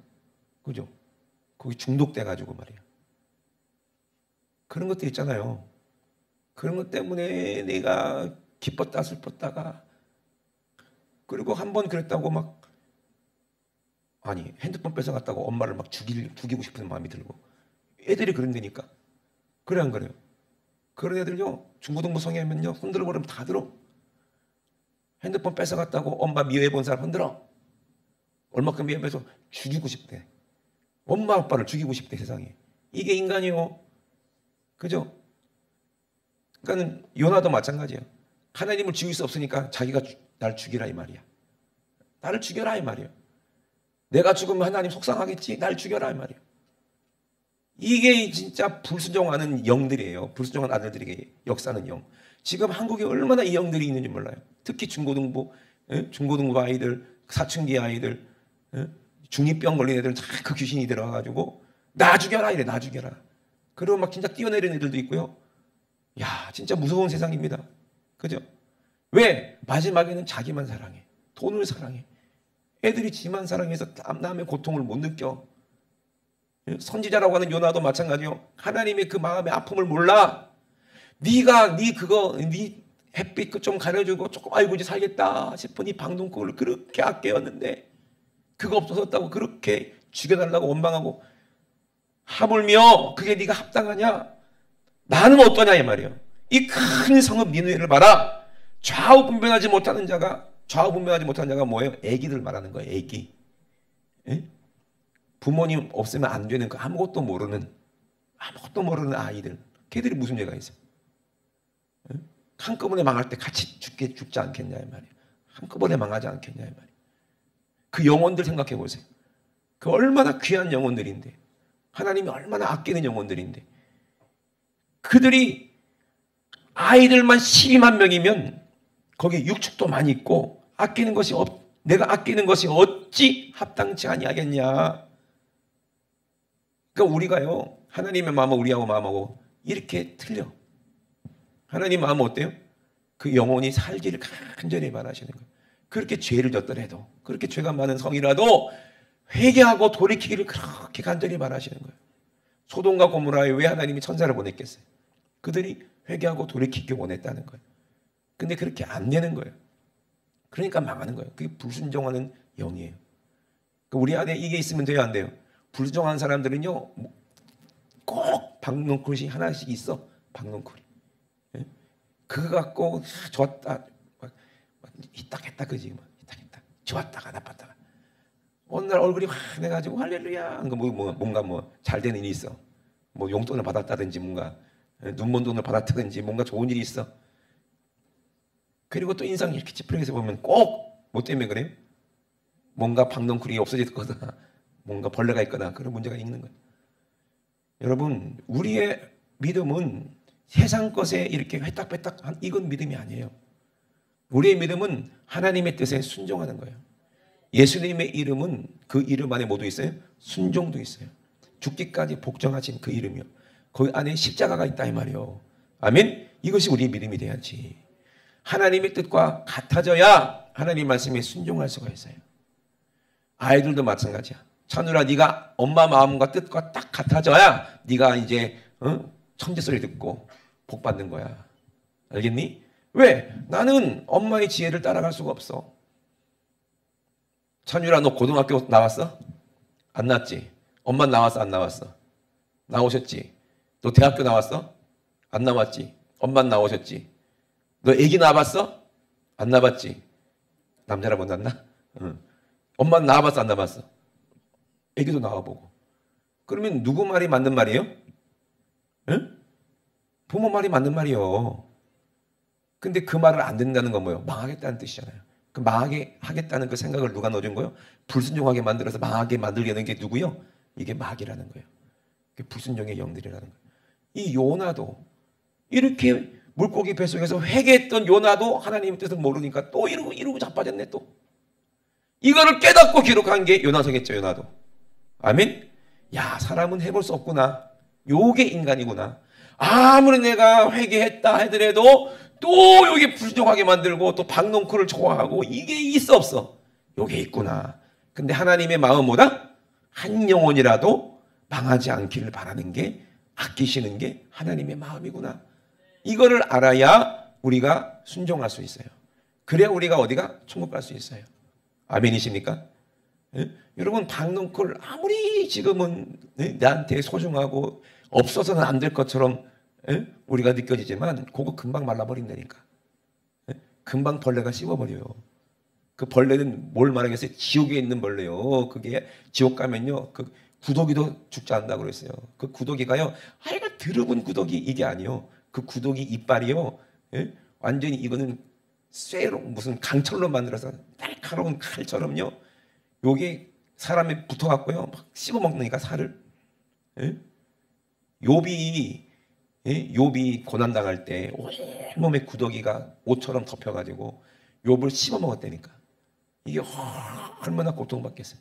그죠? 거기 중독돼가지고 말이야. 그런 것도 있잖아요. 그런 것 때문에 내가 기뻤다 슬펐다가 그리고 한 번 그랬다고 막 아니 핸드폰 뺏어갔다고 엄마를 막 죽이고 싶은 마음이 들고 애들이 그런다니까. 그래 안 그래요? 그런 애들요 중고등부 성애하면요 손들어 버리면 다 들어. 핸드폰 뺏어갔다고 엄마 미워해 본 사람 흔들어. 얼마큼 미워해서 죽이고 싶대. 엄마 아빠를 죽이고 싶대 세상에. 이게 인간이요. 그죠? 그러니까 요나도 마찬가지예요. 하나님을 죽일 수 없으니까 자기가 날 죽이라 이 말이야. 나를 죽여라 이 말이야. 내가 죽으면 하나님 속상하겠지? 날 죽여라 이 말이야. 이게 진짜 불순종하는 영들이에요. 불순종한 아들들에게 역사하는 영. 지금 한국에 얼마나 이 영들이 있는지 몰라요. 특히 중고등부 아이들, 사춘기 아이들, 중2병 걸린 애들은 그 귀신이 들어와가지고 나 죽여라 이래. 나 죽여라. 그리고 막 진짜 뛰어내리는 애들도 있고요. 야 진짜 무서운 세상입니다. 그죠? 왜? 마지막에는 자기만 사랑해. 돈을 사랑해. 애들이 지만 사랑해서 남의 고통을 못 느껴. 선지자라고 하는 요나도 마찬가지요. 하나님의 그 마음의 아픔을 몰라. 네 햇빛 좀 가려주고 조금 아이고 이제 살겠다 싶으니 방동국을 그렇게 아껴왔는데 그거 없어졌다고 그렇게 죽여달라고 원망하고 하물며 그게 네가 합당하냐? 나는 어떠냐 이 말이에요. 이 큰 성읍 니느웨를 봐라. 좌우분별하지 못하는 자가 뭐예요? 애기들 말하는 거예요. 애기. 에? 부모님 없으면 안 되는 그 아무것도 모르는 아이들. 걔들이 무슨 죄가 있어요? 에? 한꺼번에 망할 때 같이 죽지 않겠냐 이 말이에요. 한꺼번에 망하지 않겠냐 이 말이에요. 그 영혼들 생각해 보세요. 그 얼마나 귀한 영혼들인데 하나님이 얼마나 아끼는 영혼들인데 그들이 아이들만 12만 명이면 거기 육축도 많이 있고 내가 아끼는 것이 어찌 합당치 아니하겠냐. 그러니까 우리가요 하나님의 마음은 우리하고 마음하고 이렇게 틀려. 하나님 마음은 어때요? 그 영혼이 살기를 간절히 바라시는 거예요. 그렇게 죄를 졌더라도 그렇게 죄가 많은 성이라도 회개하고 돌이키기를 그렇게 간절히 바라시는 거예요. 소돔과 고모라에 왜 하나님이 천사를 보냈겠어요? 그들이 회개하고 돌이키기 원했다는 거예요. 근데 그렇게 안 되는 거예요. 그러니까 망하는 거예요. 그게 불순종하는 영이에요. 우리 안에 이게 있으면 돼요, 안 돼요? 불순종하는 사람들은요, 꼭 박농쿨이 하나씩 있어. 박농쿨이. 그거 갖고 좋았다, 희딱했다, 그지? 희딱했다. 좋았다가 나빴다가. 어느 날 얼굴이 환해가지고 할렐루야. 뭔가 잘 되는 일이 있어. 뭐 용돈을 받았다든지 뭔가 눈먼 돈을 받았다든지 뭔가 좋은 일이 있어. 그리고 또 인상 이렇게 찌푸리면서 보면 꼭 뭐 때문에 그래요? 뭔가 박넝쿨이 없어질 거다. 뭔가 벌레가 있거나 그런 문제가 있는 거예요. 여러분 우리의 믿음은 세상 것에 이렇게 회딱회딱 이건 믿음이 아니에요. 우리의 믿음은 하나님의 뜻에 순종하는 거예요. 예수님의 이름은 그 이름 안에 모두 있어요. 순종도 있어요. 죽기까지 복종하신 그 이름이요. 그 안에 십자가가 있다 이 말이요. 아멘. 이것이 우리의 믿음이 돼야지. 하나님의 뜻과 같아져야 하나님 말씀에 순종할 수가 있어요. 아이들도 마찬가지야. 찬우라 네가 엄마 마음과 뜻과 딱 같아져야 네가 이제 천재 소리 듣고 복 받는 거야. 알겠니? 왜? 나는 엄마의 지혜를 따라갈 수가 없어. 찬유라 너 고등학교 나왔어? 안 나왔지? 엄마 나왔어? 안 나왔어? 나오셨지? 너 대학교 나왔어? 안 나왔지? 엄마 나오셨지? 너 애기 낳아봤어? 안 낳아봤지? 남자라 못 낳나? 응. 엄마 낳아봤어? 안 낳아봤어? 애기도 낳아보고. 그러면 누구 말이 맞는 말이에요? 응? 부모 말이 맞는 말이요. 근데 그 말을 안 듣는다는 건 뭐예요? 망하겠다는 뜻이잖아요. 그 망하게 하겠다는 그 생각을 누가 넣어준 거예요? 불순종하게 만들어서 망하게 만들려는 게 누구요? 이게 마귀라는 거예요. 불순종의 영들이라는 거예요. 이 요나도 이렇게 물고기 뱃속에서 회개했던 요나도 하나님의 뜻을 모르니까 또 이러고 자빠졌네 또. 이거를 깨닫고 기록한 게 요나서겠죠. 요나도. 아멘. 야 사람은 해볼 수 없구나. 요게 인간이구나. 아무리 내가 회개했다 하더라도 또 여기 불순종하게 만들고 또 박농쿨을 좋아하고 이게 있어 없어? 요게 있구나. 근데 하나님의 마음은 뭐다? 한 영혼이라도 망하지 않기를 바라는 게 아끼시는 게 하나님의 마음이구나. 이거를 알아야 우리가 순종할 수 있어요. 그래야 우리가 어디가? 천국 갈 수 있어요. 아멘이십니까? 예? 여러분 박농쿨 아무리 지금은 나한테 소중하고 없어서는 안 될 것처럼 우리가 느껴지지만 그거 금방 말라버린다니까. 금방 벌레가 씹어버려요. 그 벌레는 뭘 말하겠어요? 지옥에 있는 벌레요. 그게 지옥 가면요, 그 구더기도 죽지 않는다고 그랬어요. 그 구더기가요, 하여간 더러운 구더기 이게 아니요. 그 구더기 이빨이요, 예? 완전히 이거는 쇠로 무슨 강철로 만들어서 날카로운 칼처럼요. 요게 사람에 붙어갖고요, 막 씹어먹으니까 살을. 예? 욥이 고난 당할 때 온몸에 구더기가 옷처럼 덮여가지고 욥을 씹어먹었다니까. 이게 얼마나 고통받겠어요.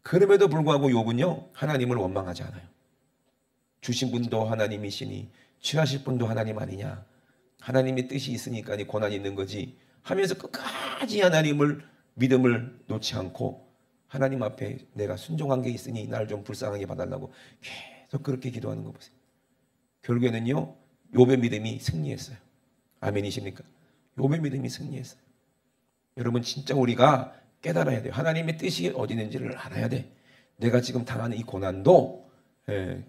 그럼에도 불구하고 욥은요, 하나님을 원망하지 않아요. 주신 분도 하나님이시니 취하실 분도 하나님 아니냐, 하나님의 뜻이 있으니까 고난이 있는 거지 하면서 끝까지 하나님을 믿음을 놓지 않고 하나님 앞에 내가 순종한 게 있으니 날 좀 불쌍하게 봐달라고 계속 그렇게 기도하는 거 보세요. 결국에는요, 욥의 믿음이 승리했어요. 아멘이십니까? 욥의 믿음이 승리했어요. 여러분, 진짜 우리가 깨달아야 돼요. 하나님의 뜻이 어디 있는지를 알아야 돼. 내가 지금 당하는 이 고난도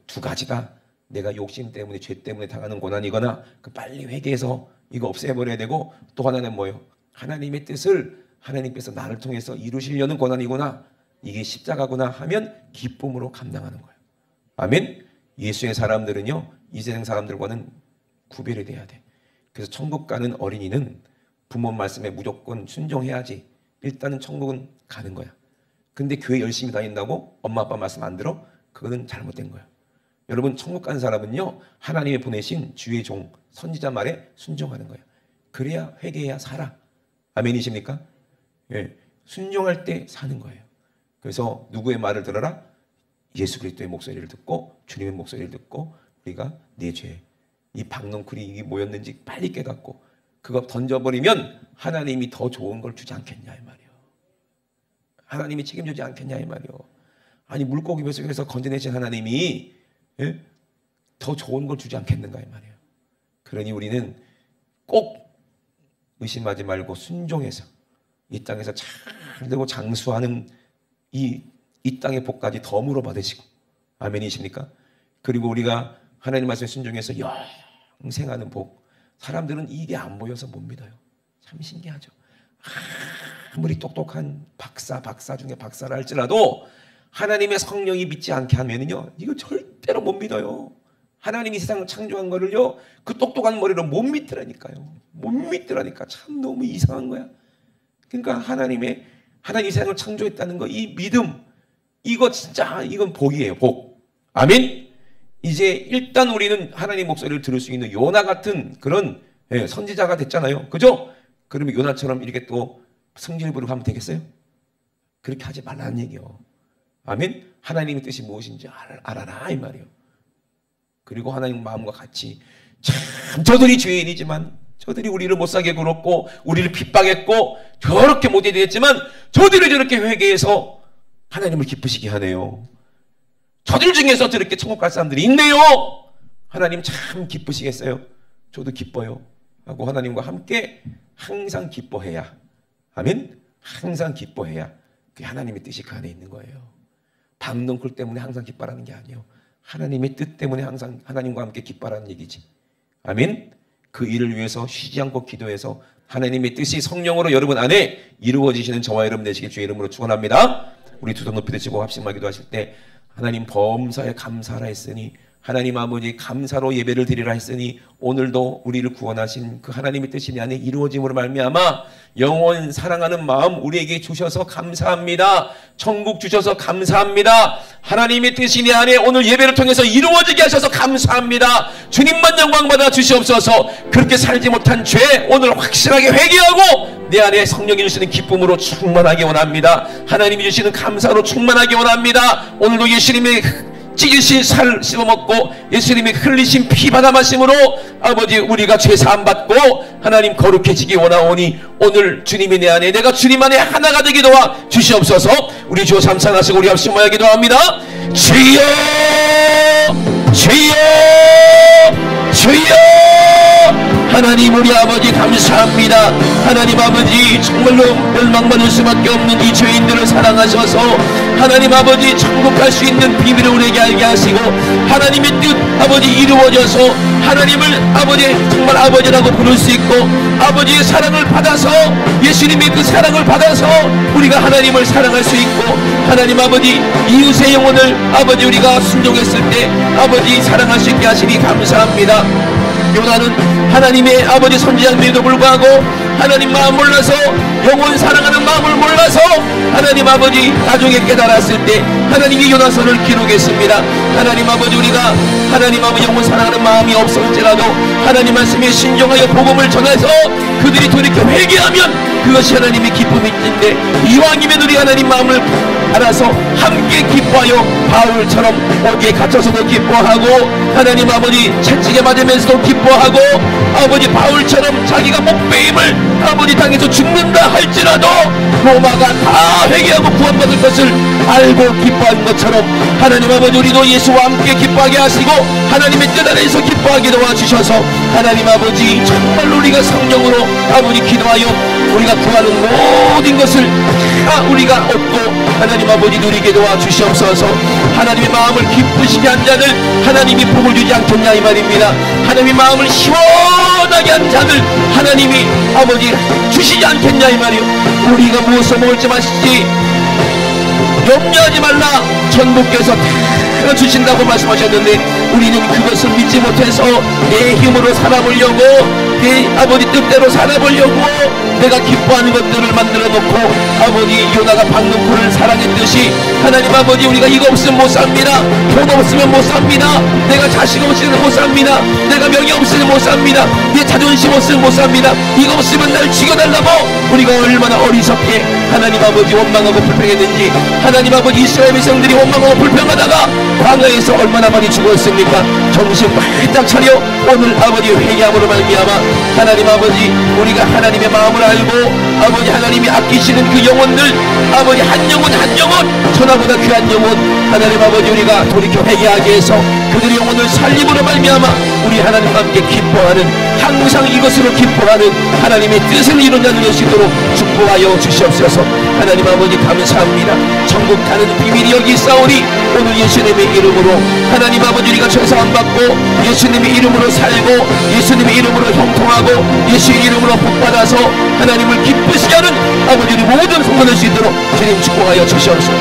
두 가지가 내가 욕심 때문에, 죄 때문에 당하는 고난이거나 빨리 회개해서 이거 없애버려야 되고, 또 하나는 뭐예요? 하나님의 뜻을 하나님께서 나를 통해서 이루시려는 고난이구나, 이게 십자가구나 하면 기쁨으로 감당하는 거예요. 아멘. 예수의 사람들은요, 이 세상 사람들과는 구별이 돼야 돼. 그래서 천국 가는 어린이는 부모 말씀에 무조건 순종해야지 일단은 천국은 가는 거야. 근데 교회 열심히 다닌다고 엄마 아빠 말씀 안 들어? 그거는 잘못된 거야. 여러분, 천국 간 사람은요, 하나님이 보내신 주의 종 선지자 말에 순종하는 거야. 그래야 회개해야 살아. 아멘이십니까? 예, 순종할 때 사는 거예요. 그래서 누구의 말을 들어라? 예수 그리스도의 목소리를 듣고, 주님의 목소리를 듣고, 우리가 내 죄, 이 박넝쿨이 이게 뭐였는지 빨리 깨닫고 그거 던져버리면 하나님이 더 좋은 걸 주지 않겠냐 이 말이요. 하나님이 책임지지 않겠냐 이 말이요. 아니, 물고기 뱃속에서 건져내신 하나님이 더 좋은 걸 주지 않겠는가 이 말이에요. 그러니 우리는 꼭 의심하지 말고 순종해서 이 땅에서 잘 되고 장수하는 이 땅의 복까지 덤으로 받으시고, 아멘이십니까? 그리고 우리가 하나님 말씀에 순종해서 영생하는 복, 사람들은 이게 안 보여서 못 믿어요. 참 신기하죠. 아무리 똑똑한 박사 중에 박사라 할지라도 하나님의 성령이 믿지 않게 하면은요, 이거 절대로 못 믿어요. 하나님이 세상을 창조한 거를요, 그 똑똑한 머리로 못 믿더라니까요. 못 믿더라니까. 참 너무 이상한 거야. 그러니까 하나님이 세상을 창조했다는 거, 이 믿음, 이거 진짜, 이건 복이에요, 복. 아멘? 이제 일단 우리는 하나님 목소리를 들을 수 있는 요나 같은 그런 선지자가 됐잖아요. 그죠? 그러면 요나처럼 이렇게 또 성질 부리고 하면 되겠어요? 그렇게 하지 말라는 얘기요. 아멘? 하나님의 뜻이 무엇인지 알아라 이 말이에요. 그리고 하나님 마음과 같이, 참 저들이 죄인이지만, 저들이 우리를 못사게 굴었고 우리를 핍박했고 저렇게 못되게 했지만 저들이 저렇게 회개해서 하나님을 기쁘시게 하네요. 저들 중에서 저렇게 천국 갈 사람들이 있네요. 하나님 참 기쁘시겠어요. 저도 기뻐요 하고 하나님과 함께 항상 기뻐해야, 아멘? 항상 기뻐해야 그게 하나님의 뜻이 그 안에 있는 거예요. 박넝쿨 때문에 항상 기뻐하는 게 아니에요. 하나님의 뜻 때문에 항상 하나님과 함께 기뻐하는 얘기지. 아멘? 그 일을 위해서 쉬지 않고 기도해서 하나님의 뜻이 성령으로 여러분 안에 이루어지시는 저와 여러분 되시길 주의 이름으로 축원합니다. 우리 두 손 높이 드시고 합심하게 기도하실 때, 하나님 범사에 감사하라 했으니, 하나님 아버지 감사로 예배를 드리라 했으니, 오늘도 우리를 구원하신 그 하나님의 뜻이 내 안에 이루어짐으로 말미암아 영원 사랑하는 마음 우리에게 주셔서 감사합니다. 천국 주셔서 감사합니다. 하나님의 뜻이 내 안에 오늘 예배를 통해서 이루어지게 하셔서 감사합니다. 주님만 영광 받아 주시옵소서. 그렇게 살지 못한 죄 오늘 확실하게 회개하고 내 안에 성령이 주시는 기쁨으로 충만하게 원합니다. 하나님이 주시는 감사로 충만하게 원합니다. 오늘도 예수님의 찢으신 살 씹어먹고 예수님이 흘리신 피 받아 마심으로 아버지 우리가 죄사함 받고 하나님 거룩해지기 원하오니, 오늘 주님이 내 안에, 내가 주님 안에 하나가 되게 도와 주시옵소서. 우리 주 삼창하시고 우리 합심 모여 기도합니다. 주여 주여 주여. 하나님 우리 아버지 감사합니다. 하나님 아버지 정말로 멸망받을 수밖에 없는 이 죄인들을 사랑하셔서 하나님 아버지 천국 갈 수 있는 비밀을 우리에게 알게 하시고, 하나님의 뜻 아버지 이루어져서 하나님을 아버지 정말 아버지라고 부를 수 있고 아버지의 사랑을 받아서 예수님의 그 사랑을 받아서 우리가 하나님을 사랑할 수 있고 하나님 아버지 이웃의 영혼을 아버지 우리가 순종했을 때 아버지 사랑할 수 있게 하시니 감사합니다. 요나는 하나님의 아버지 선지자임에도 불구하고 하나님 마음 몰라서 영혼 사랑하는 마음을 몰라서 하나님 아버지 나중에 깨달았을 때 하나님이 요나서를 기록했습니다. 하나님 아버지 우리가 하나님 아버지 영혼 사랑하는 마음이 없을지라도 하나님 말씀에 신중하여 복음을 전해서 그들이 돌이켜 회개하면 그것이 하나님의 기쁨인데 이왕이면 우리 하나님 마음을 알아서 함께 기뻐하여 바울처럼 어디에 갇혀서도 기뻐하고 하나님 아버지 채찍에 맞으면서도 기뻐하고 아버지 바울처럼 자기가 목배임을 아버지 당해서 죽는다 할지라도 로마가 다 회개하고 구원받을 것을 알고 기뻐한 것처럼 하나님 아버지 우리도 예수와 함께 기뻐하게 하시고 하나님의 뜻 안에서 기뻐하게 도와주셔서 하나님 아버지 정말로 우리가 성령으로 아버지 기도하여 우리가 구하는 모든 것을 다 우리가 얻고 하나님 아버지 누리게 도와주시옵소서. 하나님의 마음을 기쁘시게 한 자들 하나님이 복을 주지 않겠냐 이 말입니다. 하나님의 마음을 시원하게 한 자들 하나님이 아버지 주시지 않겠냐 이 말이요. 우리가 무엇을 먹을지 마시지 염려하지 말라 전부께서 다 주신다고 말씀하셨는데 우리는 그것을 믿지 못해서 내 힘으로 살아보려고 내 아버지 뜻대로 살아보려고 내가 기뻐하는 것들을 만들어 놓고 아버지 요나가 박능코를 사랑했듯이 하나님 아버지 우리가 이거 없으면 못 삽니다. 돈 없으면 못 삽니다. 내가 자식 없으면 못 삽니다. 내가 명예 없으면 못 삽니다. 내 자존심 없으면 못 삽니다. 이거 없으면 날 죽여달라고 우리가 얼마나 어리석게 하나님 아버지 원망하고 불평했는지 하나님 아버지 이스라엘 백성들이 원망하고 불평하다가 광야에서 얼마나 많이 죽었습니까? 정신 바짝 차려 오늘 아버지 회개함으로 말미암아 하나님 아버지 우리가 하나님의 마음을 알고 아버지 하나님이 아끼시는 그 영혼들 아버지 한 영혼 한 영혼 천하보다 귀한 영혼 하나님 아버지 우리가 돌이켜 회개하게 해서 그들의 영혼을 살림으로 말미암아 우리 하나님과 함께 기뻐하는 항상 이것으로 기뻐하는 하나님의 뜻을 이루는 것이 있도록 축복하여 주시옵소서. 하나님 아버지 감사합니다. 천국 가는 비밀이 여기 있사오니 오늘 예수님의 이름으로 하나님 아버지 우리가 죄사함 받고 예수님의 이름으로 살고 예수님의 이름으로 형통하고 예수의 이름으로 복받아서 하나님을 기쁘시게 하는 아버지 우리 모든 성도될 수 있도록 주님 축복하여 주시옵소서.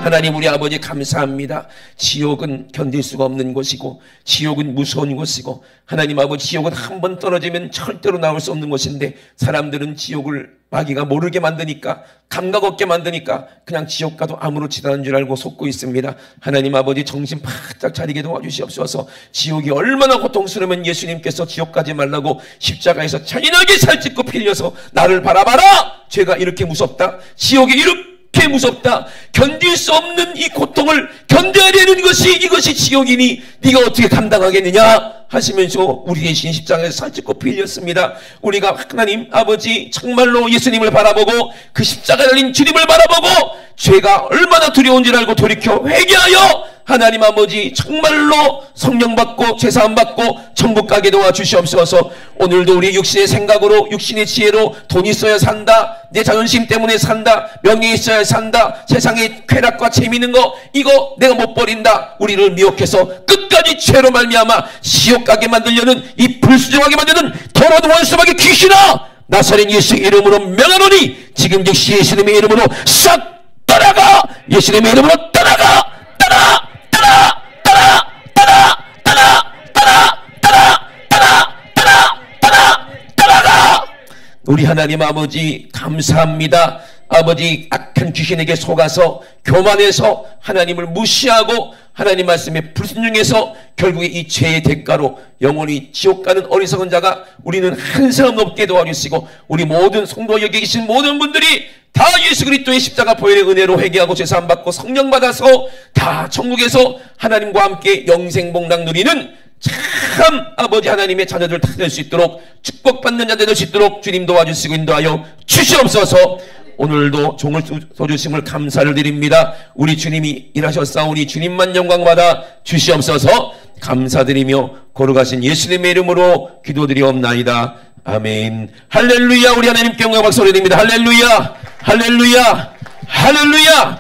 하나님 우리 아버지 감사합니다. 지옥은 견딜 수가 없는 곳이고 지옥은 무서운 곳이고 하나님 아버지 지옥은 한 번 떨어지면 절대로 나올 수 없는 곳인데 사람들은 지옥을 마귀가 모르게 만드니까 감각 없게 만드니까 그냥 지옥 가도 아무렇지도 않은 줄 알고 속고 있습니다. 하나님 아버지 정신 바짝 차리게 도와주시옵소서. 지옥이 얼마나 고통스러우면 예수님께서 지옥 가지 말라고 십자가에서 잔인하게 살찌고 피 흘려서 나를 바라봐라 죄가 이렇게 무섭다 지옥이 이렇게 무섭다 견딜 수 없는 이 고통을 견뎌야 되는 것이 이것이 지옥이니 네가 어떻게 감당하겠느냐 하시면서 우리 대신 십자가에서 살찌고 피 흘렸습니다. 우리가 하나님 아버지 정말로 예수님을 바라보고 그 십자가에 달린 주님을 바라보고 죄가 얼마나 두려운지를 알고 돌이켜 회개하여 하나님 아버지 정말로 성령 받고 죄사함 받고 천국 가게 도와주시옵소서. 오늘도 우리 육신의 생각으로 육신의 지혜로 돈 있어야 산다 내 자존심 때문에 산다 명예 있어야 산다 세상의 쾌락과 재미있는 거 이거 내가 못 버린다 우리를 미혹해서 끝까지 죄로 말미암아 지옥 가게 만들려는 이 불순종하게 만드는 더러운 원수마귀 귀신아 나사렛 예수 이름으로 명하노니 지금 즉시 예수님의 이름으로 싹 떠나가 예수님의 이름으로 떠나가 떠나 떠나 떠나 떠나 떠나 떠나 떠나 떠나 떠나 떠나 떠나가 우리 하나님 아버지 감사합니다. 아버지 악한 귀신에게 속아서 교만해서 하나님을 무시하고 하나님 말씀에 불순종해서 결국에 이 죄의 대가로 영원히 지옥 가는 어리석은 자가 우리는 한 사람 없게 도와주시고 우리 모든 성도 여기 계신 모든 분들이 다 예수 그리스도의 십자가 보혈의 은혜로 회개하고 죄사함 받고 성령 받아서 다 천국에서 하나님과 함께 영생복락 누리는 참 아버지 하나님의 자녀들 다 될 수 있도록 축복받는 자들 될 수 있도록 주님 도와주시고 인도하여 주시옵소서. 오늘도 종을 써주심을 감사를 드립니다. 우리 주님이 일하셨사오니 주님만 영광받아 주시옵소서. 감사드리며 거룩하신 예수님의 이름으로 기도드리옵나이다. 아멘. 할렐루야. 우리 하나님께 영광 박수 올려드립니다. 할렐루야. 할렐루야. 할렐루야.